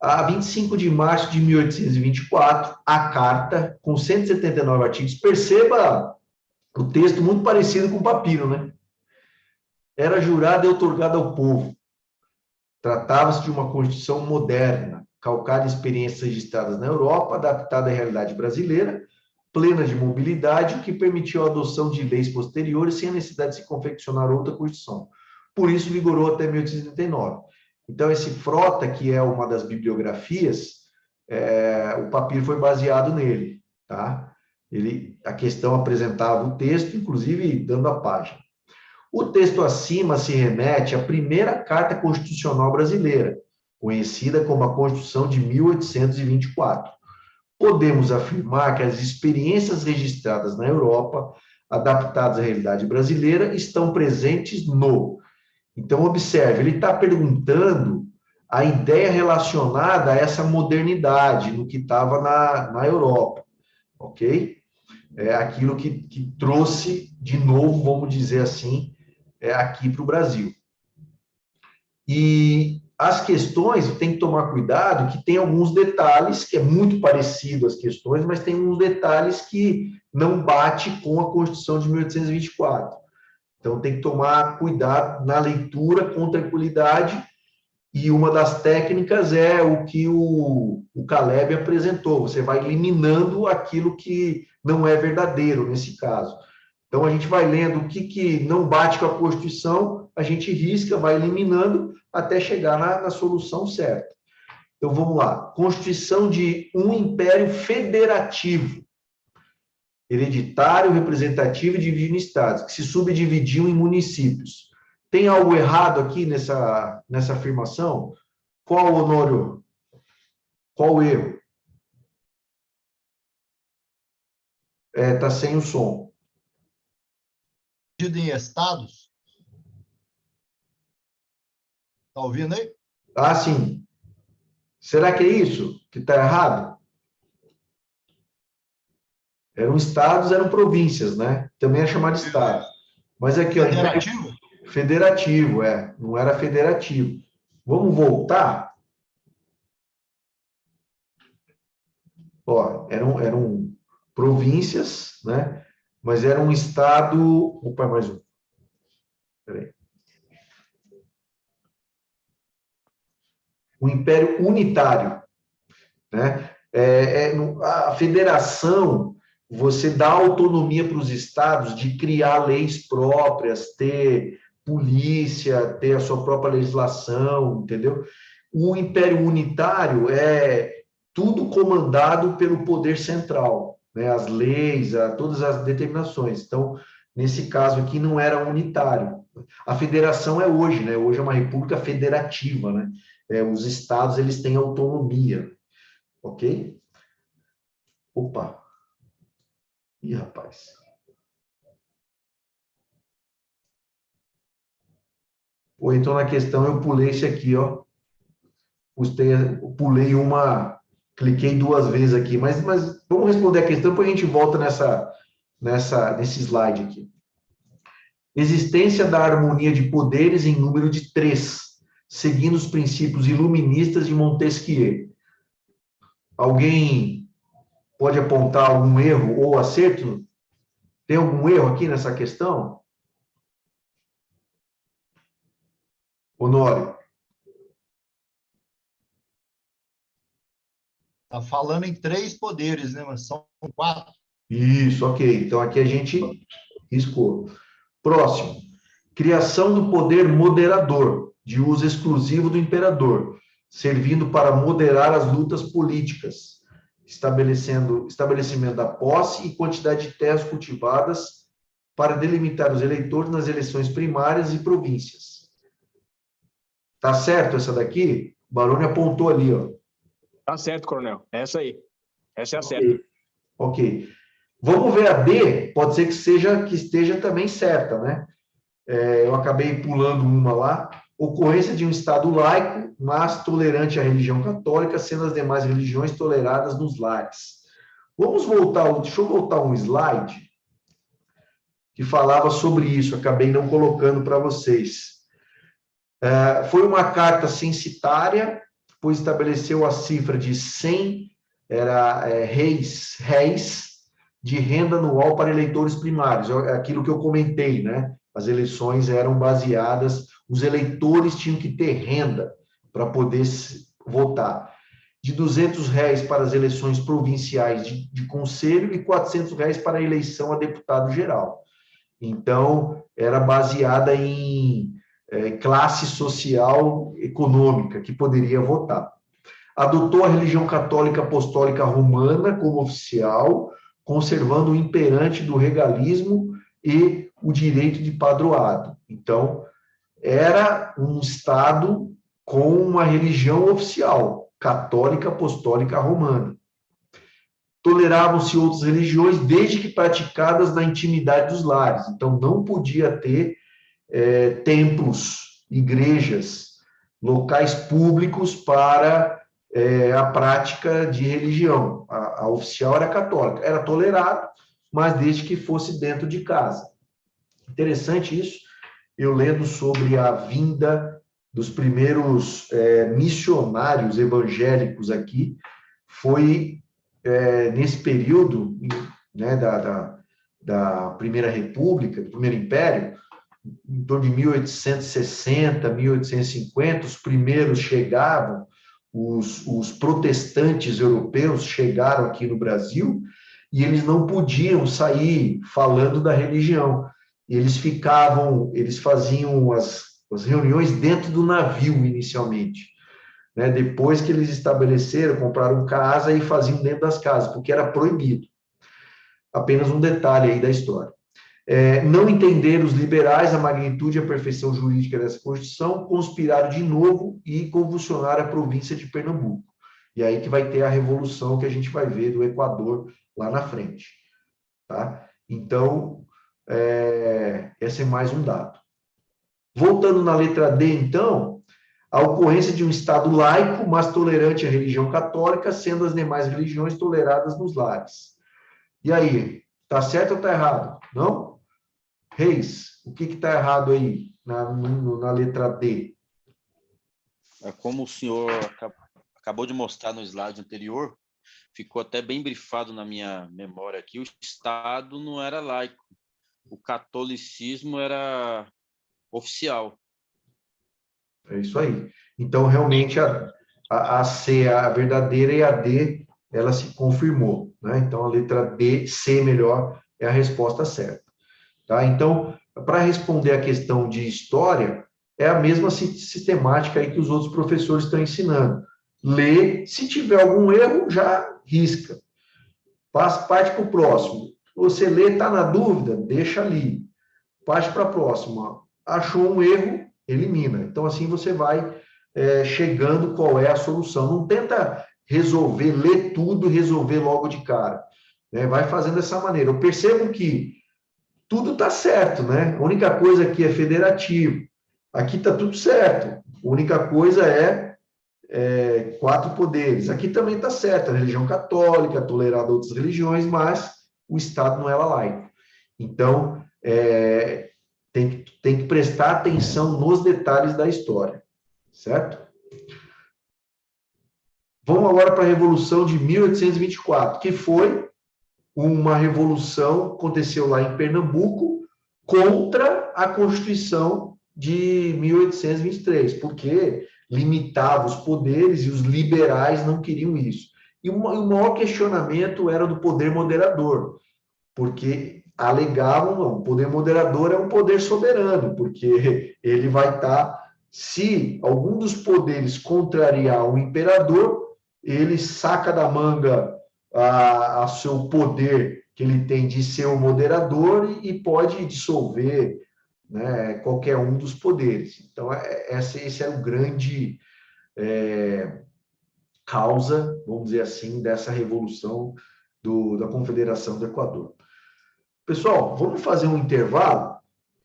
A 25 de março de 1824, a carta, com 179 artigos, perceba o texto muito parecido com o papiro, né? Era jurada e outorgada ao povo. Tratava-se de uma Constituição moderna, calcada em experiências registradas na Europa, adaptada à realidade brasileira, plena de mobilidade, o que permitiu a adoção de leis posteriores sem a necessidade de se confeccionar outra Constituição. Por isso, vigorou até 1839. Então, esse Frota, que é uma das bibliografias, o papiro foi baseado nele, tá? A questão apresentava o texto, inclusive dando a página. O texto acima se remete à primeira Carta Constitucional Brasileira, conhecida como a Constituição de 1824. Podemos afirmar que as experiências registradas na Europa, adaptadas à realidade brasileira, estão presentes no... Então, observe, ele está perguntando a ideia relacionada a essa modernidade, no que estava na Europa, ok? É aquilo que trouxe, de novo, vamos dizer assim, aqui para o Brasil. E as questões, tem que tomar cuidado, que tem alguns detalhes, que é muito parecido às questões, mas tem uns detalhes que não bate com a Constituição de 1824. Então, tem que tomar cuidado na leitura com tranquilidade, e uma das técnicas é o que o Caleb apresentou, você vai eliminando aquilo que não é verdadeiro nesse caso. Então, a gente vai lendo o que não bate com a Constituição, a gente risca, vai eliminando, até chegar na solução certa. Então, vamos lá. Constituição de um império federativo, hereditário, representativo e dividido em estados, que se subdividiu em municípios. Tem algo errado aqui nessa afirmação? Qual, Honório? Qual o erro? Está sem o som. Dividido em estados? Está ouvindo aí? Ah, sim. Será que é isso que está errado? Eram estados, eram províncias, né? Também é chamado de estado. Mas aqui, ó, Federativo? Federativo, não era federativo. Vamos voltar? Ó, eram províncias, né? Mas era um estado... Opa, mais um. Peraí. Um império unitário, né? A federação, você dá autonomia para os estados de criar leis próprias, ter polícia, ter a sua própria legislação, entendeu? O império unitário é tudo comandado pelo poder central, né? As leis, todas as determinações. Então, nesse caso aqui, não era unitário. A federação é hoje, né? Hoje é uma república federativa, né? Os estados, eles têm autonomia, ok? Opa! Ih, rapaz. Ou então, na questão, eu pulei esse aqui, ó. Pulei cliquei 2 vezes aqui, mas vamos responder a questão, depois a gente volta nesse slide aqui. Existência da harmonia de poderes em número de 3, seguindo os princípios iluministas de Montesquieu. Alguém pode apontar algum erro ou acerto? Tem algum erro aqui nessa questão? Honório. Está falando em 3 poderes, né? Mas são 4. Isso, ok. Então, aqui a gente riscou. Próximo. Criação do poder moderador, de uso exclusivo do imperador, servindo para moderar as lutas políticas, estabelecimento da posse e quantidade de terras cultivadas para delimitar os eleitores nas eleições primárias e províncias. Tá certo essa daqui? O Baroni apontou ali, ó. Tá certo, coronel. Essa aí. Essa é a Ok. certa. Ok. Vamos ver a D, pode ser que esteja também certa, né? Eu acabei pulando uma lá. Ocorrência de um Estado laico, mas tolerante à religião católica, sendo as demais religiões toleradas nos lares. Deixa eu voltar um slide que falava sobre isso, acabei não colocando para vocês. Foi uma carta censitária, pois estabeleceu a cifra de 100 réis de renda anual para eleitores primários, aquilo que eu comentei, né? As eleições eram baseadas, os eleitores tinham que ter renda para poder votar. De 200 réis para as eleições provinciais de conselho e 400 réis para a eleição a deputado geral. Então, era baseada em classe social econômica que poderia votar. Adotou a religião católica apostólica romana como oficial, conservando o imperante do regalismo e o direito de padroado. Então, era um Estado com uma religião oficial, católica apostólica romana. Toleravam-se outras religiões, desde que praticadas na intimidade dos lares. Então, não podia ter templos, igrejas, locais públicos para a prática de religião. A oficial era católica, era tolerado, mas desde que fosse dentro de casa. Interessante isso, eu lendo sobre a vinda dos primeiros missionários evangélicos aqui, foi nesse período, né, da Primeira República, do Primeiro Império, em torno de 1860, 1850, os primeiros chegavam, os protestantes europeus chegaram aqui no Brasil, e eles não podiam sair falando da religião. Eles faziam as reuniões dentro do navio, inicialmente. Né? Depois que eles estabeleceram, compraram casa e faziam dentro das casas, porque era proibido. Apenas um detalhe aí da história. Não entenderam os liberais a magnitude e a perfeição jurídica dessa Constituição, conspiraram de novo e convulsionaram a província de Pernambuco. E aí que vai ter a revolução que a gente vai ver do Equador lá na frente. Tá? Então, esse é mais um dado. Voltando na letra D, então, a ocorrência de um Estado laico, mas tolerante à religião católica, sendo as demais religiões toleradas nos lares. E aí, tá certo ou tá errado? Não? Reis, o que está errado aí na letra D? Como o senhor acabou de mostrar no slide anterior, ficou até bem brifado na minha memória aqui, o Estado não era laico, o catolicismo era oficial. É isso aí. Então, realmente, a C, a verdadeira, e a D, ela se confirmou. Né? Então, a letra D, C melhor, é a resposta certa. Tá? Então, para responder a questão de história, é a mesma sistemática aí que os outros professores estão ensinando. Lê, se tiver algum erro, já risca. Parte para o próximo. Você lê, está na dúvida? Deixa ali. Parte para a próxima. Achou um erro? Elimina. Então, assim você vai chegando qual é a solução. Não tenta resolver, ler tudo e resolver logo de cara. Né? Vai fazendo dessa maneira. Eu percebo que tudo está certo, né? A única coisa aqui é federativo. Aqui está tudo certo. A única coisa é 4 poderes. Aqui também está certo. A religião católica, tolerada outras religiões, mas o Estado não era laico. Então, tem que prestar atenção nos detalhes da história. Certo? Vamos agora para a Revolução de 1824, que foi uma revolução, aconteceu lá em Pernambuco, contra a Constituição de 1823, porque limitava os poderes e os liberais não queriam isso. E o maior questionamento era do poder moderador, porque alegavam, não, o poder moderador é um poder soberano, porque ele vai estar, se algum dos poderes contrariar o imperador, ele saca da manga a seu poder que ele tem de ser o moderador e pode dissolver, né, qualquer um dos poderes. Então, esse é o grande causa, vamos dizer assim, dessa revolução da Confederação do Equador. Pessoal, vamos fazer um intervalo?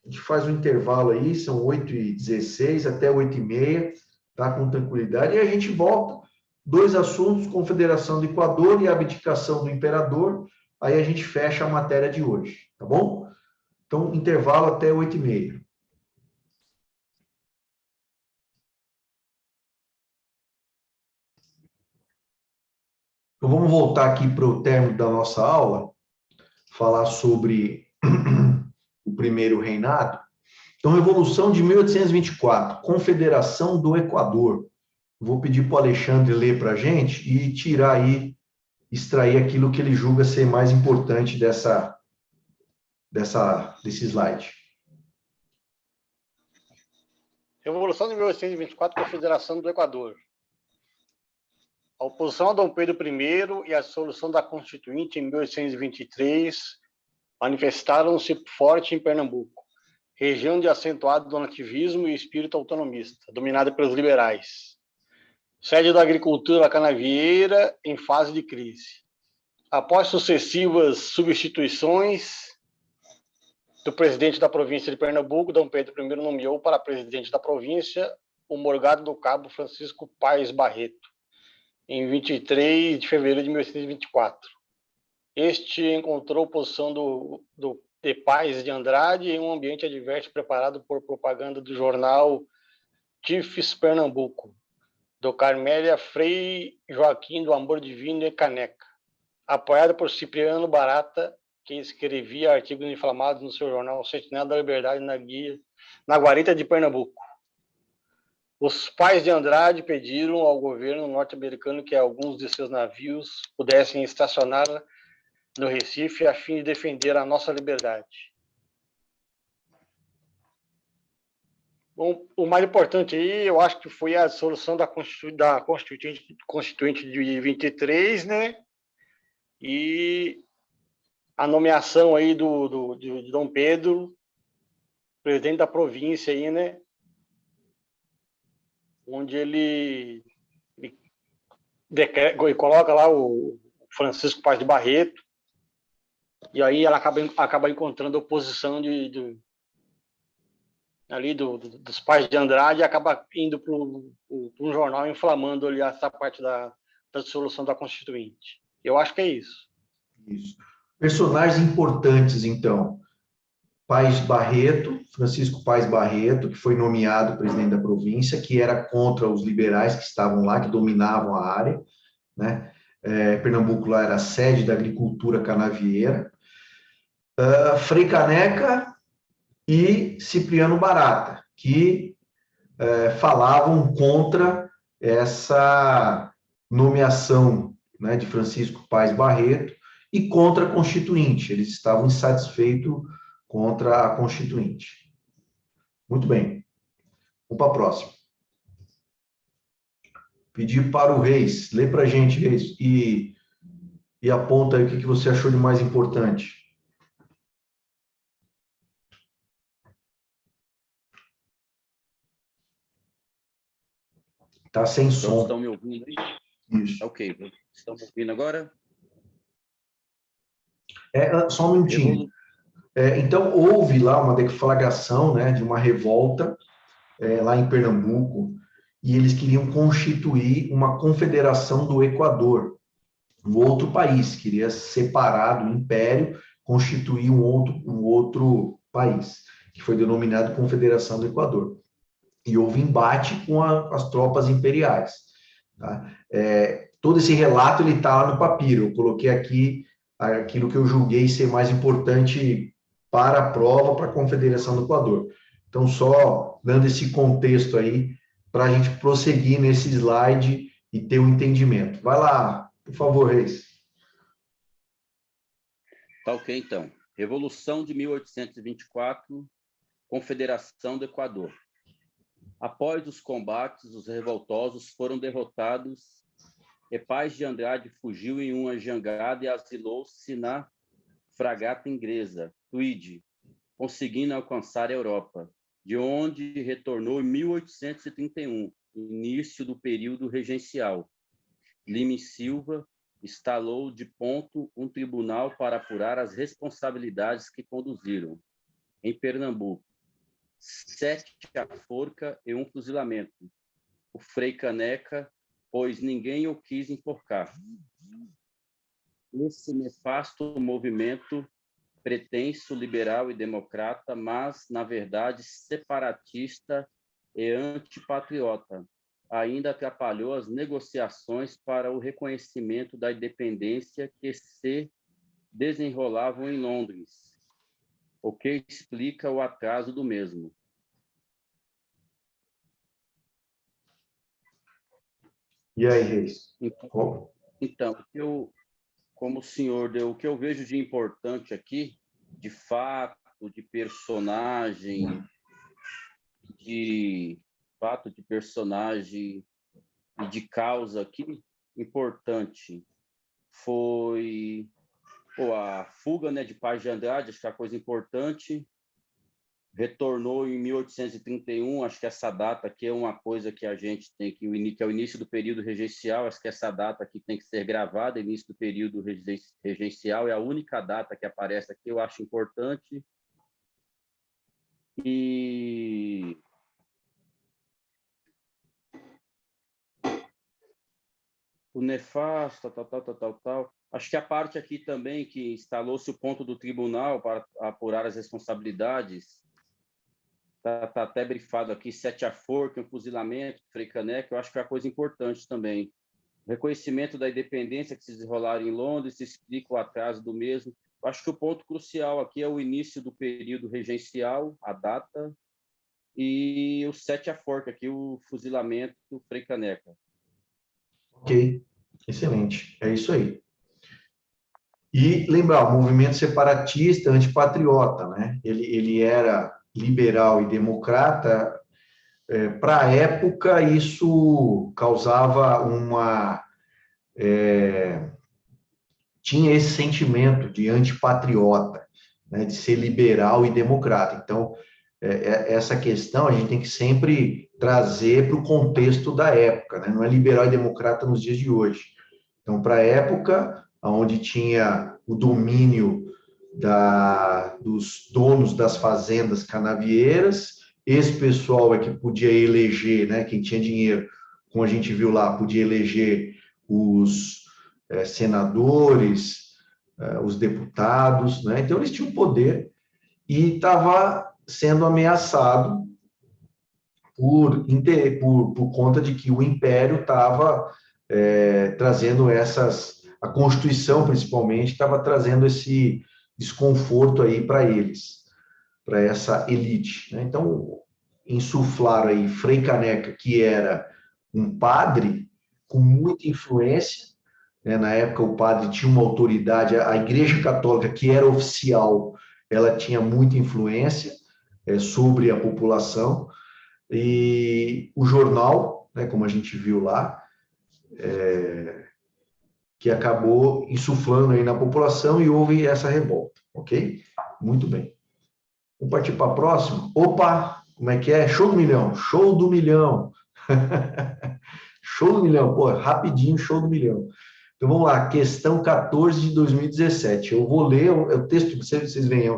A gente faz um intervalo aí, são 8h16 até 8h30, tá? Com tranquilidade, e a gente volta. 2 assuntos, Confederação do Equador e abdicação do imperador, aí a gente fecha a matéria de hoje, tá bom? Então, intervalo até 8h30. Então, vamos voltar aqui para o término da nossa aula, falar sobre o primeiro reinado. Então, Revolução de 1824, Confederação do Equador. Vou pedir para o Alexandre ler para a gente e tirar aí, extrair aquilo que ele julga ser mais importante desse slide. Revolução de 1824, Confederação do Equador. A oposição a Dom Pedro I e a dissolução da Constituinte em 1823 manifestaram-se forte em Pernambuco, região de acentuado donativismo e espírito autonomista, dominada pelos liberais. Sede da agricultura canavieira em fase de crise. Após sucessivas substituições do presidente da província de Pernambuco, Dom Pedro I nomeou para presidente da província o morgado do cabo Francisco Paes Barreto, em 23 de fevereiro de 1824. Este encontrou posição de Paes de Andrade em um ambiente adverso preparado por propaganda do jornal Tifes Pernambuco, do Carmélia Frei Joaquim do Amor Divino e Caneca, apoiado por Cipriano Barata, que escrevia artigos inflamados no seu jornal Sentinela da Liberdade na Guarita de Pernambuco. Os pais de Andrade pediram ao governo norte-americano que alguns de seus navios pudessem estacionar no Recife a fim de defender a nossa liberdade. Bom, o mais importante aí, eu acho que foi a dissolução da Constituinte de 23, né? E a nomeação aí de Dom Pedro, presidente da província aí, né? Onde ele coloca lá o Francisco Paes de Barreto, e aí ela acaba encontrando oposição dos pais de Andrade, e acaba indo para um jornal inflamando ali essa parte da dissolução da Constituinte. Eu acho que é isso. Isso. Personagens importantes, então. Paes Barreto, Francisco Paes Barreto, que foi nomeado presidente da província, que era contra os liberais que estavam lá, que dominavam a área, né? Pernambuco lá era a sede da agricultura canavieira. Frei Caneca e Cipriano Barata, que falavam contra essa nomeação, né, de Francisco Paes Barreto e contra a Constituinte. Eles estavam insatisfeitos contra a Constituinte. Muito bem. Vamos para a próxima. Pedir para o Reis. Lê para a gente, Reis, e aponta aí o que você achou de mais importante. Está sem som. Todos estão me ouvindo aí? Isso. Ok. Estão me ouvindo agora? Só um minutinho. Então, houve lá uma deflagração, né, de uma revolta lá em Pernambuco, e eles queriam constituir uma confederação do Equador, um outro país, queria separar do império, constituir um outro país, que foi denominado Confederação do Equador. E houve embate com as tropas imperiais. Tá? Todo esse relato está lá no papiro, eu coloquei aqui aquilo que eu julguei ser mais importante para a prova, para a Confederação do Equador. Então, só dando esse contexto aí, para a gente prosseguir nesse slide e ter um entendimento. Vai lá, por favor, Reis. Tá ok, então. Revolução de 1824, Confederação do Equador. Após os combates, os revoltosos foram derrotados e Paes de Andrade fugiu em uma jangada e asilou-se na fragata inglesa, Tweed, conseguindo alcançar a Europa, de onde retornou em 1831, início do período regencial. Lima e Silva instalou de ponto um tribunal para apurar as responsabilidades que conduziram, em Pernambuco, 7 à forca e 1 fuzilamento. O Frei Caneca, pois ninguém o quis enforcar. Esse nefasto movimento pretenso, liberal e democrata, mas, na verdade, separatista e antipatriota, ainda atrapalhou as negociações para o reconhecimento da independência que se desenrolavam em Londres, o que explica o atraso do mesmo. E aí, Reis? Então, como o senhor deu, o que eu vejo de importante aqui, de fato, de personagem, e de causa aqui, importante, foi A fuga, né, de Paz de Andrade, acho que é uma coisa importante. Retornou em 1831, acho que essa data aqui é uma coisa que a gente tem que é o início do período regencial, acho que essa data aqui tem que ser gravada, início do período regencial, é a única data que aparece aqui, eu acho importante. E o nefasto, tal. Acho que a parte aqui também que instalou-se o ponto do tribunal para apurar as responsabilidades, está até brifado aqui, 7 a forca, um fuzilamento, Frei Caneca, eu acho que é uma coisa importante também. Reconhecimento da independência que se desenrolaram em Londres, se explica o atraso do mesmo. Eu acho que o ponto crucial aqui é o início do período regencial, a data, e o 7 a forca aqui, o fuzilamento do Frei Caneca. Ok, excelente, é isso aí. E lembrar, o movimento separatista, antipatriota, né? Ele era liberal e democrata. Para a época, isso causava tinha esse sentimento de antipatriota, né? De ser liberal e democrata. Então, essa questão a gente tem que sempre trazer para o contexto da época, né? Não é liberal e democrata nos dias de hoje. Então, para a época, onde tinha o domínio dos donos das fazendas canavieiras, esse pessoal é que podia eleger, né, quem tinha dinheiro, como a gente viu lá, podia eleger os senadores, os deputados, né? Então, eles tinham poder e estava sendo ameaçado por conta de que o Império estava trazendo a Constituição, principalmente, estava trazendo esse desconforto aí para eles, para essa elite, né? Então, insuflaram aí Frei Caneca, que era um padre com muita influência, né? Na época, o padre tinha uma autoridade, a Igreja Católica, que era oficial, ela tinha muita influência sobre a população, e o jornal, né, como a gente viu lá, que acabou insuflando aí na população e houve essa revolta, ok? Muito bem. Vamos partir para a próxima? Opa, como é que é? Show do milhão, show do milhão. Show do milhão, pô, rapidinho, show do milhão. Então vamos lá, questão 14 de 2017. Eu vou ler o texto, vocês veem,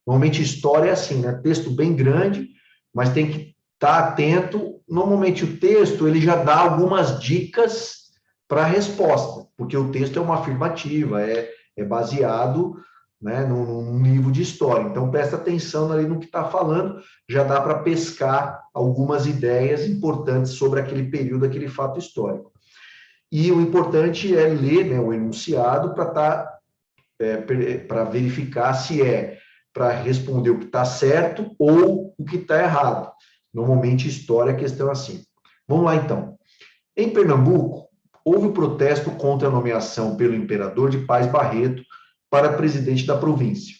normalmente história é assim, né? Texto bem grande, mas tem que estar atento. Normalmente o texto, ele já dá algumas dicas para a resposta, porque o texto é uma afirmativa, é baseado, né, num livro de história. Então, presta atenção ali no que está falando, já dá para pescar algumas ideias importantes sobre aquele período, aquele fato histórico. E o importante é ler, né, o enunciado para verificar se é para responder o que está certo ou o que está errado. Normalmente, história é questão assim. Vamos lá, então. Em Pernambuco, houve protesto contra a nomeação pelo imperador de Paz Barreto para presidente da província.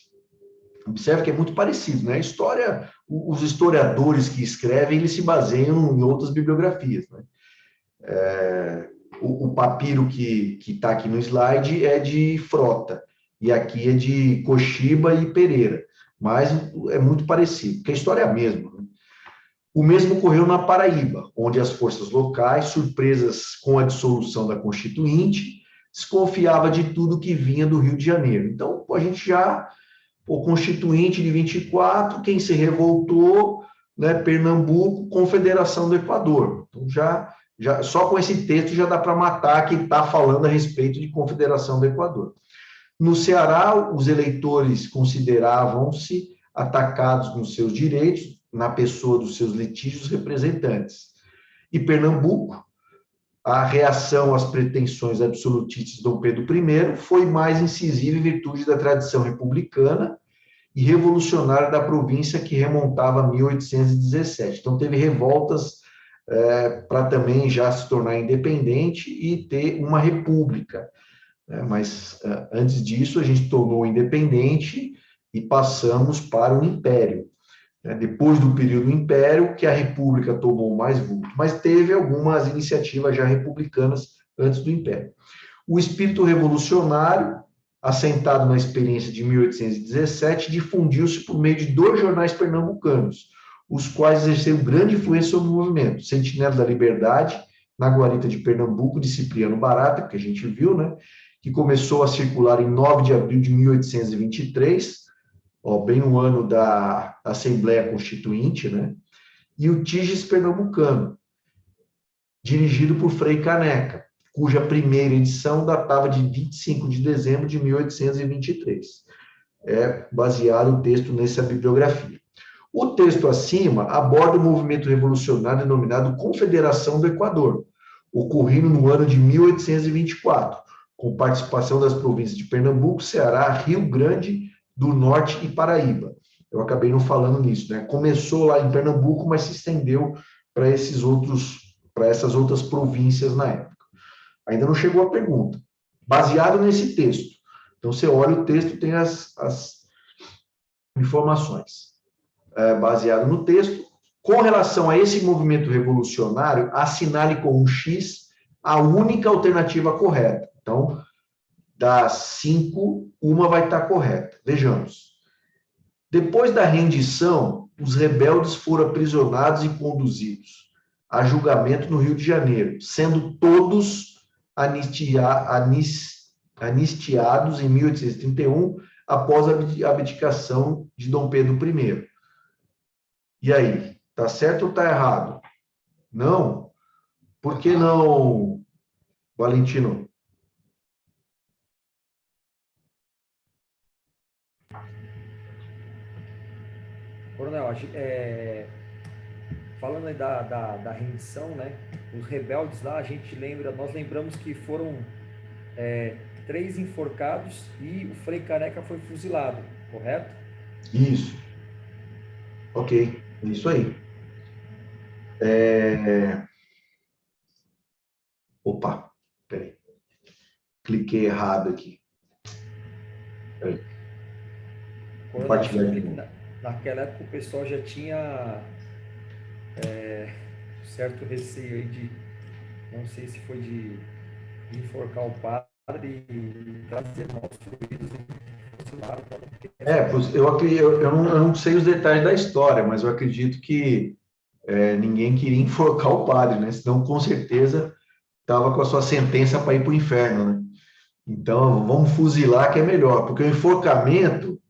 Observe que é muito parecido, né? A história, os historiadores que escrevem, eles se baseiam em outras bibliografias, né? O papiro que está aqui no slide é de Frota, e aqui é de Coxiba e Pereira, mas é muito parecido, porque a história é a mesma, né? O mesmo ocorreu na Paraíba, onde as forças locais, surpresas com a dissolução da Constituinte, desconfiava de tudo que vinha do Rio de Janeiro. Então, a gente já, o Constituinte de 24, quem se revoltou, né, Pernambuco, Confederação do Equador. Então, já só com esse texto já dá para matar quem está falando a respeito de Confederação do Equador. No Ceará, os eleitores consideravam-se atacados nos seus direitos, na pessoa dos seus litígios representantes. E Pernambuco, a reação às pretensões absolutistas de Dom Pedro I foi mais incisiva em virtude da tradição republicana e revolucionária da província que remontava a 1817. Então, teve revoltas para também já se tornar independente e ter uma república. Mas, antes disso, a gente tornou independente e passamos para o império. Depois do período do Império, que a República tomou mais vulto, mas teve algumas iniciativas já republicanas antes do Império. O espírito revolucionário assentado na experiência de 1817, difundiu-se por meio de 2 jornais pernambucanos, os quais exerceram grande influência sobre o movimento. Sentinela da Liberdade, na guarita de Pernambuco, de Cipriano Barata, que a gente viu, né, que começou a circular em 9 de abril de 1823, bem no ano da Assembleia Constituinte, né, e o Tiges Pernambucano, dirigido por Frei Caneca, cuja primeira edição datava de 25 de dezembro de 1823. É baseado o texto nessa bibliografia. O texto acima aborda o movimento revolucionário denominado Confederação do Equador, ocorrido no ano de 1824, com participação das províncias de Pernambuco, Ceará, Rio Grande do Norte e Paraíba. Eu acabei não falando nisso, né? Começou lá em Pernambuco, mas se estendeu para essas outras províncias na época. Ainda não chegou a pergunta. Baseado nesse texto. Então, você olha o texto, tem as informações. Baseado no texto. Com relação a esse movimento revolucionário, assinale com um X a única alternativa correta. Então, das 5, uma vai estar correta. Vejamos. Depois da rendição, os rebeldes foram aprisionados e conduzidos a julgamento no Rio de Janeiro, sendo todos anistiados em 1831, após a abdicação de Dom Pedro I. E aí, tá certo ou tá errado? Não? Por que não, Valentino? Coronel, falando aí da rendição, né? Os rebeldes lá, nós lembramos que foram 3 enforcados e o Frei Caneca foi fuzilado, correto? Isso. Ok, é isso aí. Opa, peraí. Cliquei errado aqui. Peraí. Compartilhar de novo. Naquela época o pessoal já tinha certo receio aí de, não sei se foi de enforcar o padre e trazer maus fluidos. Eu não sei os detalhes da história, mas eu acredito que ninguém queria enforcar o padre, né? Senão, com certeza, estava com a sua sentença para ir para o inferno, né? Então, vamos fuzilar que é melhor, porque o enforcamento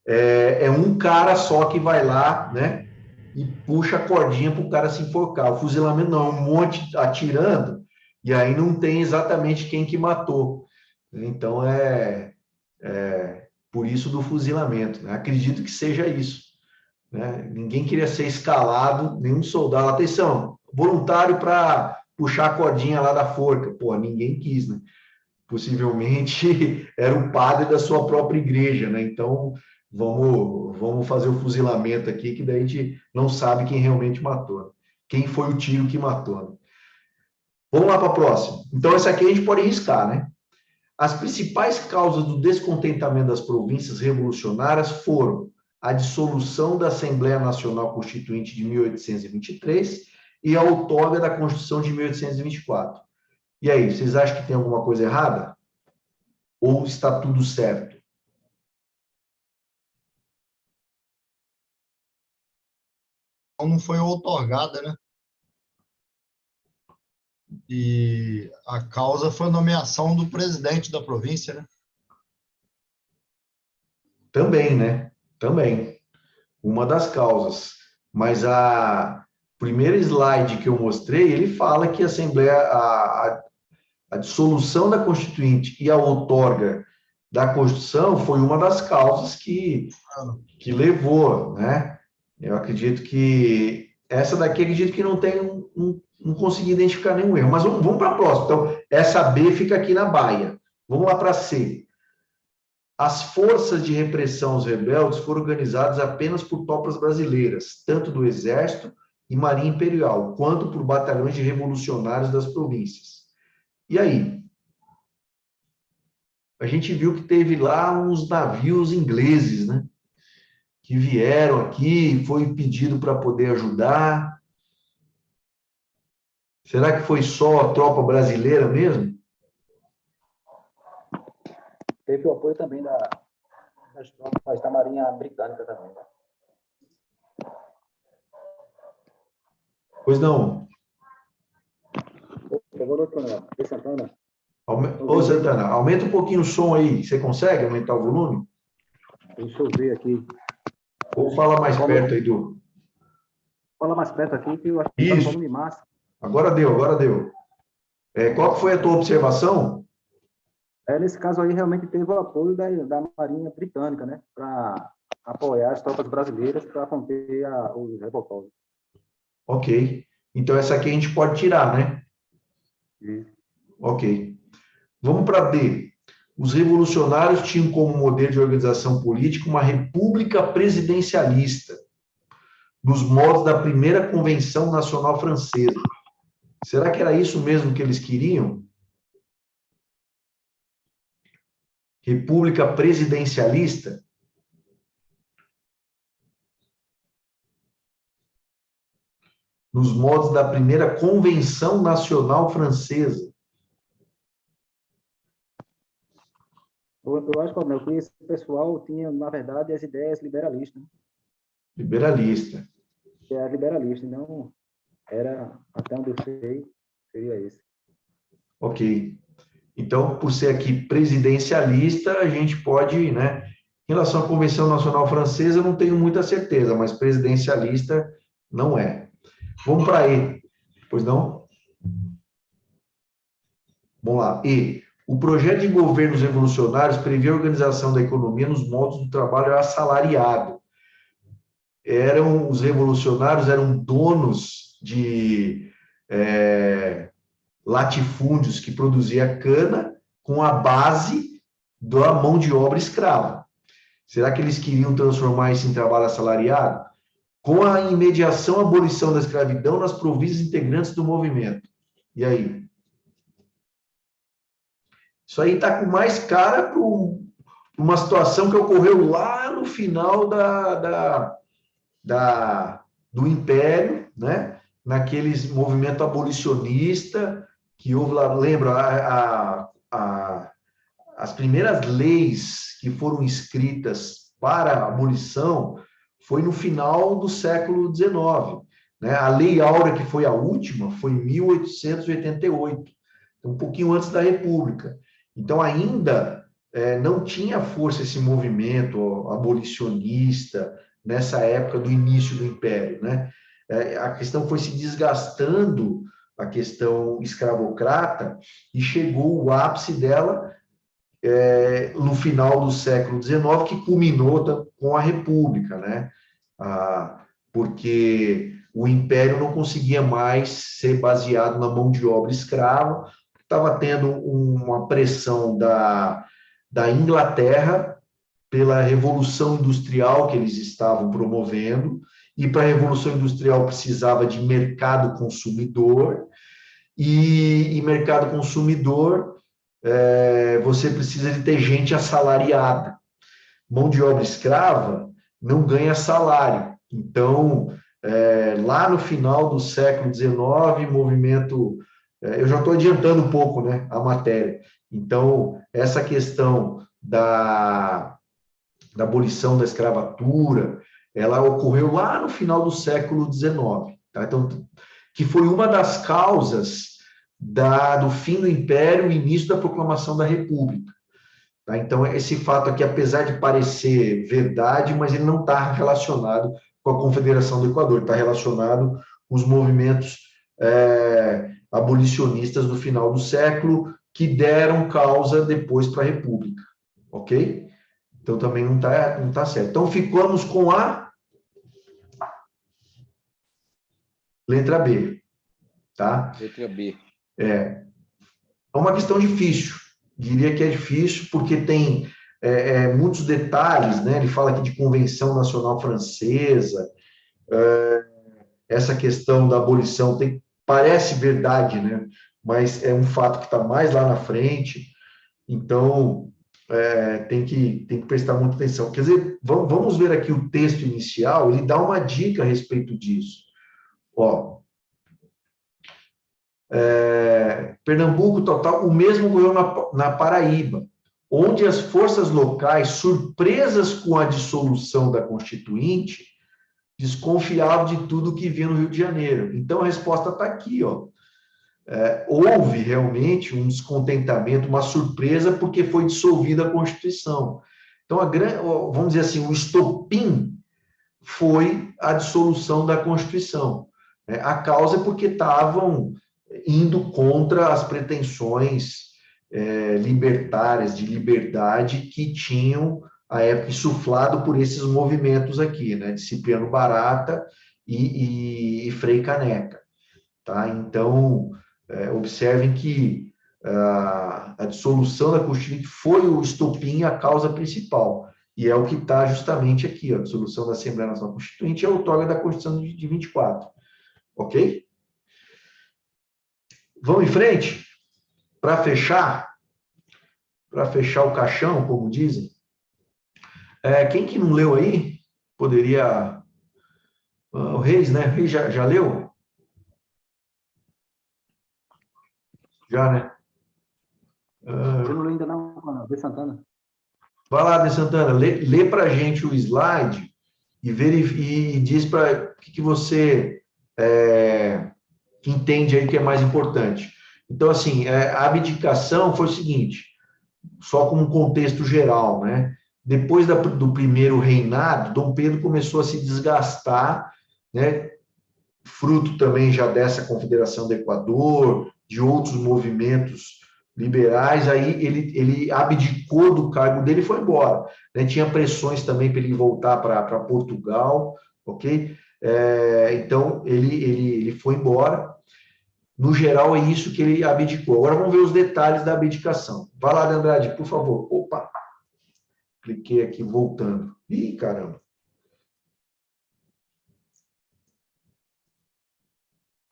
é um cara só que vai lá, né? E puxa a cordinha para o cara se enforcar. O fuzilamento não, é um monte atirando, e aí não tem exatamente quem que matou. Então, por isso do fuzilamento, né? Acredito que seja isso, né? Ninguém queria ser escalado, nenhum soldado. Atenção, voluntário para puxar a cordinha lá da forca. Pô, ninguém quis, né? Possivelmente era o padre da sua própria igreja, né? Então, vamos fazer o fuzilamento aqui, que daí a gente não sabe quem realmente matou, né? Quem foi o tiro que matou, né? Vamos lá para a próxima. Então, essa aqui a gente pode riscar, né? As principais causas do descontentamento das províncias revolucionárias foram a dissolução da Assembleia Nacional Constituinte de 1823 e a outorga da Constituição de 1824. E aí, vocês acham que tem alguma coisa errada? Ou está tudo certo? Não foi outorgada, né? E a causa foi a nomeação do presidente da província, né? Também, né? Também. Uma das causas. Mas a primeira slide que eu mostrei, ele fala que a Assembleia, a dissolução da Constituinte e a outorga da Constituição foi uma das causas que levou, né? Eu acredito que essa daqui, acredito que não consegui identificar nenhum erro. Mas vamos para a próxima. Então, essa B fica aqui na baia. Vamos lá para C. As forças de repressão aos rebeldes foram organizadas apenas por tropas brasileiras, tanto do Exército e Marinha Imperial, quanto por batalhões de revolucionários das províncias. E aí? A gente viu que teve lá uns navios ingleses, né? Que vieram aqui, foi pedido para poder ajudar. Será que foi só a tropa brasileira mesmo? teve o apoio também das tropas da Marinha Britânica também. Pois não. Boa noite, Coronel. Aqui, Santana. Ô, Santana, aumenta um pouquinho o som aí. Você consegue aumentar o volume? Deixa eu ver aqui. Ou fala mais perto aí, Du. Fala mais perto aqui, que eu acho que está no volume máximo. Agora deu, agora deu. Qual foi a tua observação? Nesse caso aí, realmente teve o apoio da Marinha Britânica, né? Para apoiar as tropas brasileiras para conter os revoltosos. Ok. Então, essa aqui a gente pode tirar, né? Isso. Ok. Vamos para D. Os revolucionários tinham como modelo de organização política uma república presidencialista, nos moldes da primeira Convenção Nacional Francesa. Será que era isso mesmo que eles queriam? República presidencialista? Nos moldes da primeira Convenção Nacional Francesa. Eu acho, Coronel, que esse pessoal tinha, na verdade, as ideias liberalistas. Liberalista. Liberalista, então, era, até onde eu sei, seria esse. Ok. Então, por ser aqui presidencialista, a gente pode, né? Em relação à Convenção Nacional Francesa, eu não tenho muita certeza, mas presidencialista não é. Vamos para E. Pois não? Vamos lá. E. O projeto de governos revolucionários previa a organização da economia nos moldes do trabalho assalariado. Os revolucionários eram donos de latifúndios que produzia cana com a base da mão de obra escrava. Será que eles queriam transformar isso em trabalho assalariado? Com a imediação abolição da escravidão nas províncias integrantes do movimento. E aí? Isso aí está com mais cara para uma situação que ocorreu lá no final do Império, né? Naqueles movimento abolicionista que houve lá, lembra, as primeiras leis que foram escritas para a abolição foi no final do século XIX, né? A Lei Áurea, que foi a última, foi em 1888, um pouquinho antes da República. Então, ainda não tinha força esse movimento abolicionista nessa época do início do Império, né? A questão foi se desgastando, a questão escravocrata, e chegou o ápice dela no final do século XIX, que culminou com a República, né? Porque o Império não conseguia mais ser baseado na mão de obra escrava, estava tendo uma pressão da Inglaterra pela Revolução Industrial que eles estavam promovendo, e para a Revolução Industrial precisava de mercado consumidor, e mercado consumidor, você precisa de ter gente assalariada. Mão de obra escrava não ganha salário. Então, lá no final do século XIX, movimento... eu já estou adiantando um pouco, né, a matéria. Então, essa questão da abolição da escravatura, ela ocorreu lá no final do século XIX, tá? Então, que foi uma das causas do fim do Império e início da proclamação da República. Tá? Então, esse fato aqui, apesar de parecer verdade, mas ele não está relacionado com a Confederação do Equador, está relacionado com os movimentos abolicionistas do final do século, que deram causa depois para a República, ok? Então, também não tá certo. Então, ficamos com a letra B, tá? Letra B. É uma questão difícil. Diria que é difícil, porque tem muitos detalhes, né? Ele fala aqui de Convenção Nacional Francesa, essa questão da abolição parece verdade, né? Mas é um fato que está mais lá na frente, então tem que prestar muita atenção. Quer dizer, vamos ver aqui o texto inicial, ele dá uma dica a respeito disso. Ó, Pernambuco, total, o mesmo ocorreu na Paraíba. onde as forças locais, surpresas com a dissolução da Constituinte, desconfiavam de tudo que vinha no Rio de Janeiro. Então, a resposta está aqui, ó. Houve realmente um descontentamento, uma surpresa, porque foi dissolvida a Constituição. Então, vamos dizer assim, o estopim foi a dissolução da Constituição. A causa é porque estavam indo contra as pretensões libertárias, de liberdade, que tinham, à época, insuflado por esses movimentos aqui, né, de Cipriano Barata e Frei Caneca. Tá? Então, observem que a dissolução da Constituinte foi o estopim, a causa principal. E é o que está justamente aqui, a dissolução da Assembleia Nacional Constituinte é a outorga da Constituição de 24. Ok? Vamos em frente? Para fechar o caixão, como dizem. Quem que não leu aí? Poderia... O Reis, né? O Reis já leu? Já, né? Eu não lembro ainda não, de Santana. Vai lá, De Santana, lê para a gente o slide e diz para o que você entende aí que é mais importante. Então, assim, a abdicação foi o seguinte, só como um contexto geral, né? Depois do primeiro reinado, Dom Pedro começou a se desgastar, né? Fruto também já dessa Confederação do Equador, de outros movimentos liberais, aí ele abdicou do cargo dele e foi embora. Né? Tinha pressões também para ele voltar para Portugal, ok? Então, ele foi embora. No geral, é isso que ele abdicou. Agora vamos ver os detalhes da abdicação. Vai lá, Andrade, por favor. Opa! Cliquei aqui, voltando. Ih, caramba!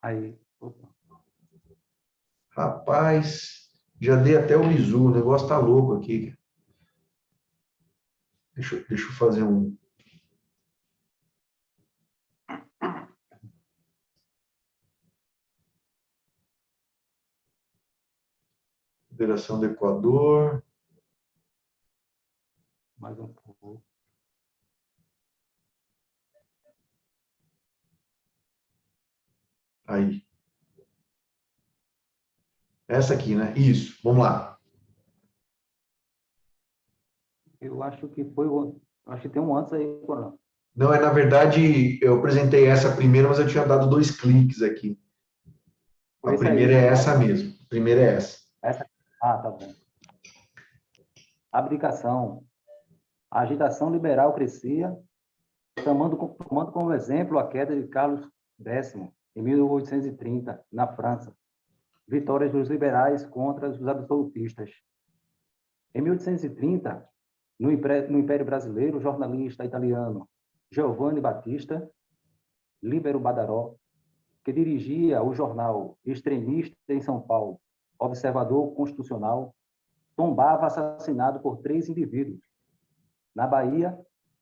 Aí, opa. Rapaz, já dei até o bizu, o negócio tá louco aqui. Deixa eu fazer um... Federação do Equador. Mais um pouco. Aí. Essa aqui, né? Isso, vamos lá. Eu acho que foi acho que tem um antes aí, Coronel. Não, na verdade, eu apresentei essa primeiro, mas eu tinha dado 2 cliques aqui. Foi A primeira aí, é essa mesmo. A primeira é essa. tá bom. Abdicação. A agitação liberal crescia, tomando como exemplo a queda de Carlos X, em 1830, na França. Vitórias dos liberais contra os absolutistas. Em 1830, no Império Brasileiro, o jornalista italiano Giovanni Battista Libero Badaró, que dirigia o jornal extremista em São Paulo, Observador Constitucional, tombava assassinado por 3 indivíduos. Na Bahia,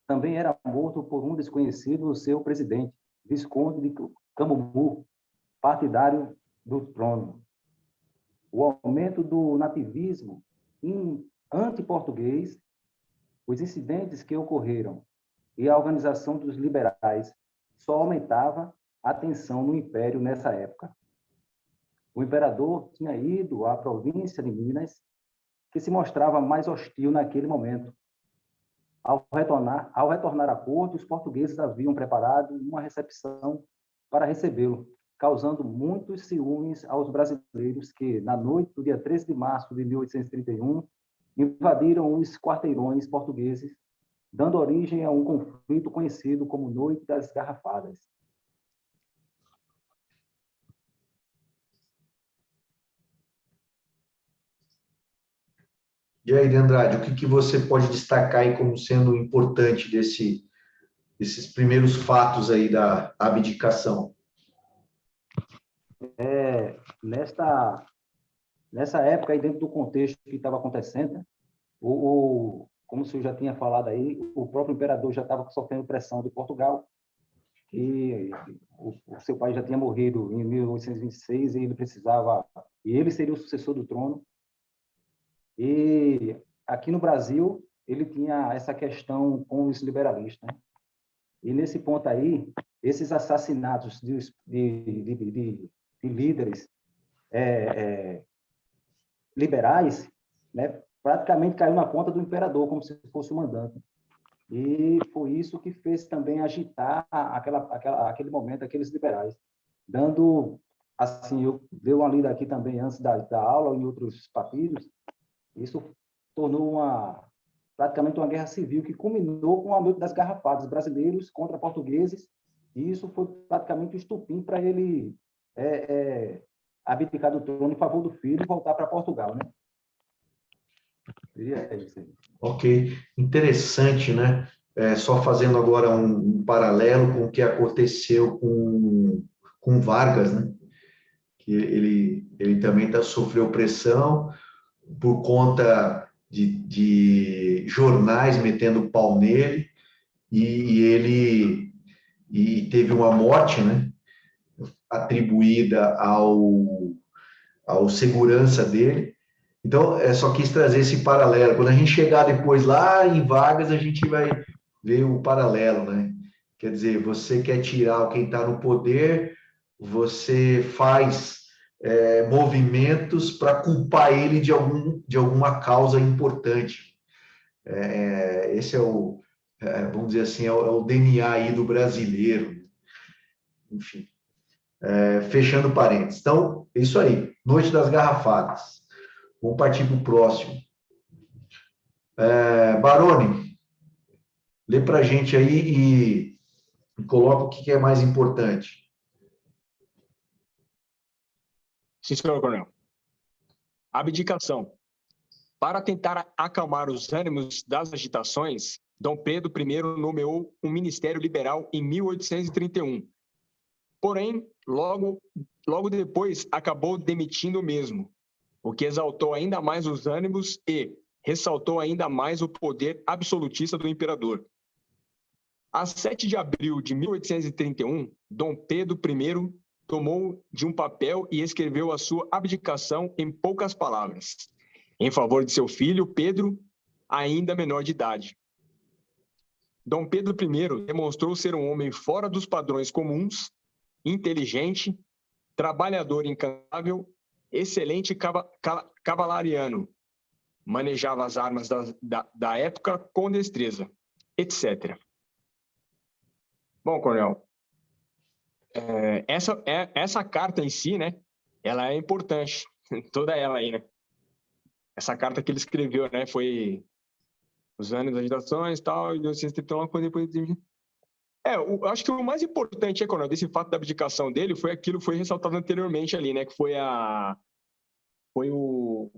também era morto por um desconhecido o seu presidente, Visconde de Camumu, partidário do trono. O aumento do nativismo anti-português, os incidentes que ocorreram e a organização dos liberais só aumentava a tensão no Império nessa época. O imperador tinha ido à província de Minas, que se mostrava mais hostil naquele momento. Ao retornar à corte, os portugueses haviam preparado uma recepção para recebê-lo, causando muitos ciúmes aos brasileiros que, na noite do dia 13 de março de 1831, invadiram os quarteirões portugueses, dando origem a um conflito conhecido como Noite das Garrafadas. E aí, de Andrade, o que você pode destacar aí como sendo importante desses primeiros fatos aí da abdicação? Nessa época, aí dentro do contexto que estava acontecendo, como o senhor já tinha falado aí, o próprio imperador já estava sofrendo pressão de Portugal, que o seu pai já tinha morrido em 1826 e ele seria o sucessor do trono. E aqui no Brasil, ele tinha essa questão com os liberalistas, né? E nesse ponto aí, esses assassinatos de líderes liberais, né, praticamente caiu na conta do imperador, como se fosse o mandante. E foi isso que fez também agitar aquele momento, aqueles liberais, dando, assim, eu dei uma lida aqui também antes da aula, em outros papiros, isso tornou praticamente uma guerra civil que culminou com a Noite das Garrafadas, brasileiros contra portugueses, e isso foi praticamente o estupim para ele abdicar do trono em favor do filho e voltar para Portugal, né? É isso aí. Ok, interessante, né? Só fazendo agora um paralelo com o que aconteceu com Vargas, né? Que ele também sofreu pressão por conta de jornais metendo pau nele, e teve uma morte, né? Atribuída ao segurança dele. Então, só quis trazer esse paralelo. Quando a gente chegar depois lá em Vargas, a gente vai ver o paralelo, né? Quer dizer, você quer tirar quem está no poder, você faz movimentos para culpar ele de alguma causa importante. Esse vamos dizer assim, é o DNA aí do brasileiro. Enfim, fechando parênteses. Então, é isso aí. Noite das Garrafadas. Vamos partir para o próximo. Baroni, lê para a gente aí e coloca o que é mais importante. Sim, senhor coronel. Abdicação. Para tentar acalmar os ânimos das agitações, Dom Pedro I nomeou um ministério liberal em 1831. Porém, logo depois, acabou demitindo o mesmo, o que exaltou ainda mais os ânimos e ressaltou ainda mais o poder absolutista do imperador. A 7 de abril de 1831, Dom Pedro I tomou de um papel e escreveu a sua abdicação em poucas palavras, em favor de seu filho Pedro, ainda menor de idade. Dom Pedro I demonstrou ser um homem fora dos padrões comuns, inteligente, trabalhador incansável, excelente cavalariano, manejava as armas da época com destreza, etc. Bom, coronel, essa carta em si, né, ela é importante, toda ela aí, né? Essa carta que ele escreveu, né, foi os anos das agitações e tal, e vocês tentam uma coisa depois... eu acho que o mais importante, coronel, desse fato da abdicação dele foi aquilo que foi ressaltado anteriormente ali, né, que foi o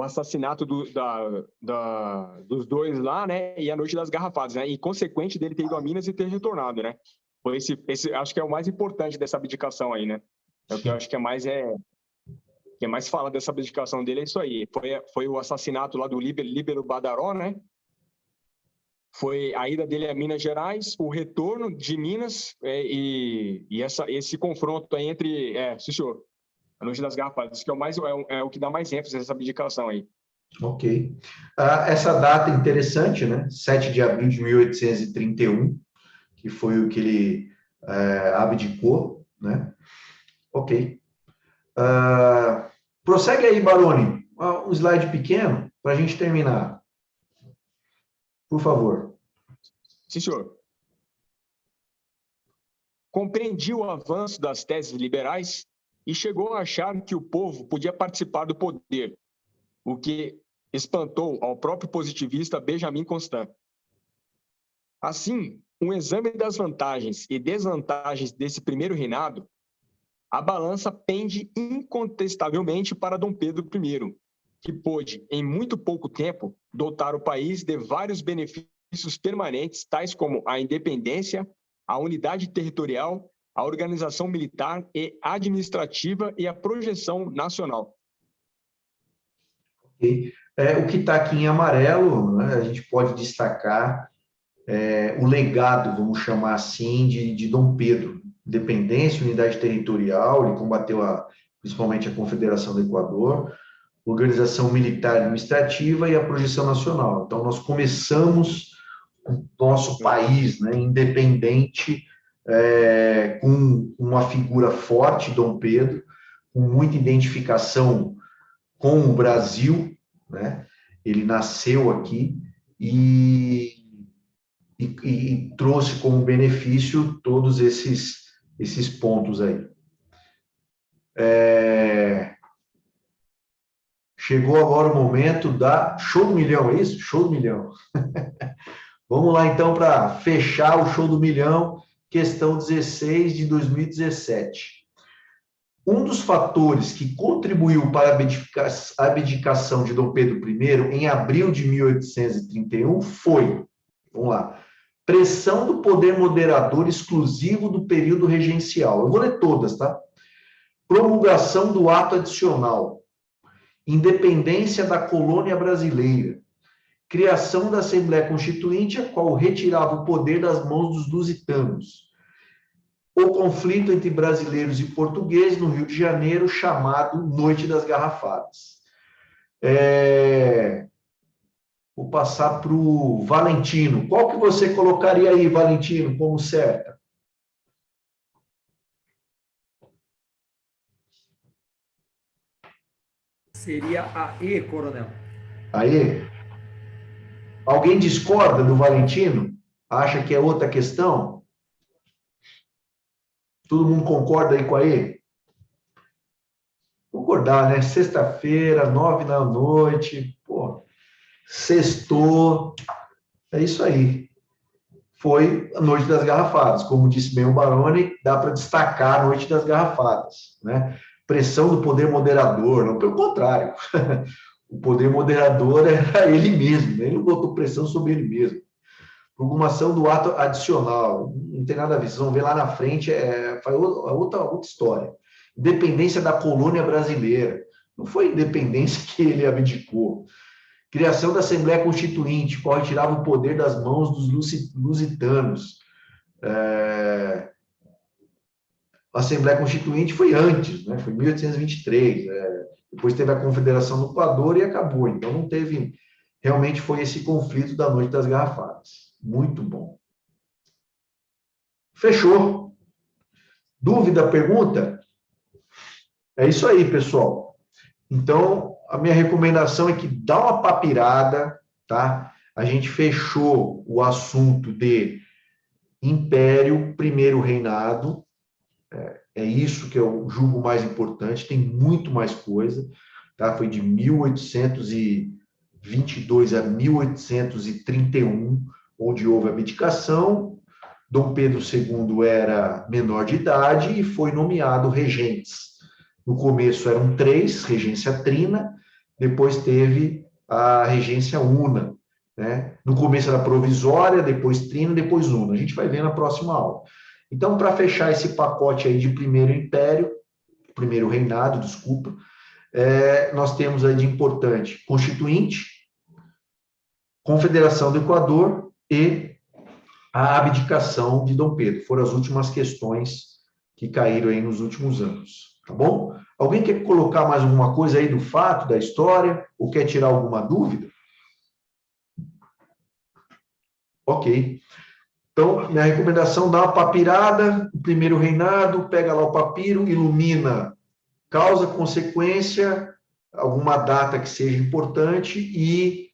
assassinato dos dois lá, né, e a Noite das Garrafadas, né, e consequente dele ter ido a Minas e ter retornado, né. Foi esse acho que é o mais importante dessa abdicação aí, né. É o que eu acho que que é mais fala dessa abdicação dele, é isso aí. Foi o assassinato lá do Líbero Badaró, né. Foi a ida dele a Minas Gerais, o retorno de Minas e esse confronto aí entre... sim, senhor. A Noite das Garrafadas, isso que é o que dá mais ênfase nessa abdicação aí. Ok. Essa data é interessante, né? 7 de abril de 1831, que foi o que ele abdicou, né? Ok. Prossegue aí, Baroni. Um slide pequeno para a gente terminar. Por favor. Sim, senhor. Compreendi o avanço das teses liberais e chegou a achar que o povo podia participar do poder, o que espantou ao próprio positivista Benjamin Constant. Assim, um exame das vantagens e desvantagens desse primeiro reinado, a balança pende incontestavelmente para Dom Pedro I, que pôde, em muito pouco tempo, dotar o país de vários benefícios permanentes, tais como a independência, a unidade territorial, a organização militar e administrativa e a projeção nacional. Okay. O que está aqui em amarelo, né, a gente pode destacar o legado, vamos chamar assim, de Dom Pedro. Independência, unidade territorial, ele combateu principalmente a Confederação do Equador, organização militar administrativa e a projeção nacional. Então, nós começamos o nosso país, né, independente, com uma figura forte, Dom Pedro, com muita identificação com o Brasil, né? Ele nasceu aqui e trouxe como benefício todos esses pontos aí. Chegou agora o momento da Show do Milhão, é isso? Show do Milhão. Vamos lá, então, para fechar o Show do Milhão, questão 16 de 2017. Um dos fatores que contribuiu para a abdicação de Dom Pedro I, em abril de 1831, foi, vamos lá, pressão do poder moderador exclusivo do período regencial. Eu vou ler todas, tá? Promulgação do ato adicional, independência da colônia brasileira, criação da Assembleia Constituinte, a qual retirava o poder das mãos dos lusitanos, o conflito entre brasileiros e portugueses no Rio de Janeiro, chamado Noite das Garrafadas. Vou passar para o Valentino. Qual que você colocaria aí, Valentino, como certa? Seria a E, coronel. A E? Alguém discorda do Valentino? Acha que é outra questão? Todo mundo concorda aí com a E? Concordar, né? Sexta-feira, 9 da noite, pô, sextou, é isso aí. Foi a Noite das Garrafadas. Como disse bem o Baroni, dá para destacar a Noite das Garrafadas, né? Pressão do poder moderador, não, pelo contrário. O poder moderador era ele mesmo, né? Ele não botou pressão sobre ele mesmo. Promulgação do ato adicional, não tem nada a ver, vocês vão ver lá na frente, foi outra história. Independência da colônia brasileira, não foi independência que ele abdicou. Criação da Assembleia Constituinte, qual retirava o poder das mãos dos lusitanos. A Assembleia Constituinte foi antes, né? Foi em 1823, depois teve a Confederação do Equador e acabou, então não teve, realmente foi esse conflito da Noite das Garrafadas. Muito bom. Fechou. Dúvida, pergunta? É isso aí, pessoal. Então, a minha recomendação é que dá uma papirada, tá? A gente fechou o assunto de Império, Primeiro Reinado. É isso que eu julgo mais importante. Tem muito mais coisa, tá? Foi de 1822 a 1831, onde houve abdicação. Dom Pedro II era menor de idade e foi nomeado regentes. No começo eram 3, regência trina, depois teve a regência una, né? No começo era provisória, depois trina, depois una. A gente vai ver na próxima aula. Então, para fechar esse pacote aí de primeiro império, primeiro reinado, desculpa, nós temos aí de importante Constituinte, Confederação do Equador e a abdicação de Dom Pedro. Foram as últimas questões que caíram aí nos últimos anos, tá bom? Alguém quer colocar mais alguma coisa aí do fato, da história, ou quer tirar alguma dúvida? Ok. Então, minha recomendação, dá uma papirada, o primeiro reinado, pega lá o papiro, ilumina causa, consequência, alguma data que seja importante e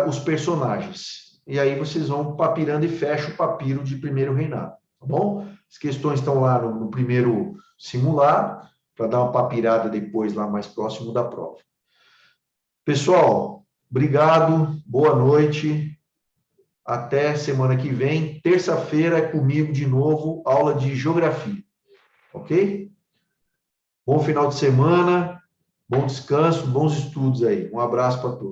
os personagens. E aí vocês vão papirando e fecha o papiro de primeiro reinado, tá bom? As questões estão lá no primeiro simulado, para dar uma papirada depois lá mais próximo da prova. Pessoal, obrigado, boa noite, até semana que vem. Terça-feira é comigo de novo, aula de geografia, ok? Bom final de semana, bom descanso, bons estudos aí. Um abraço para todos.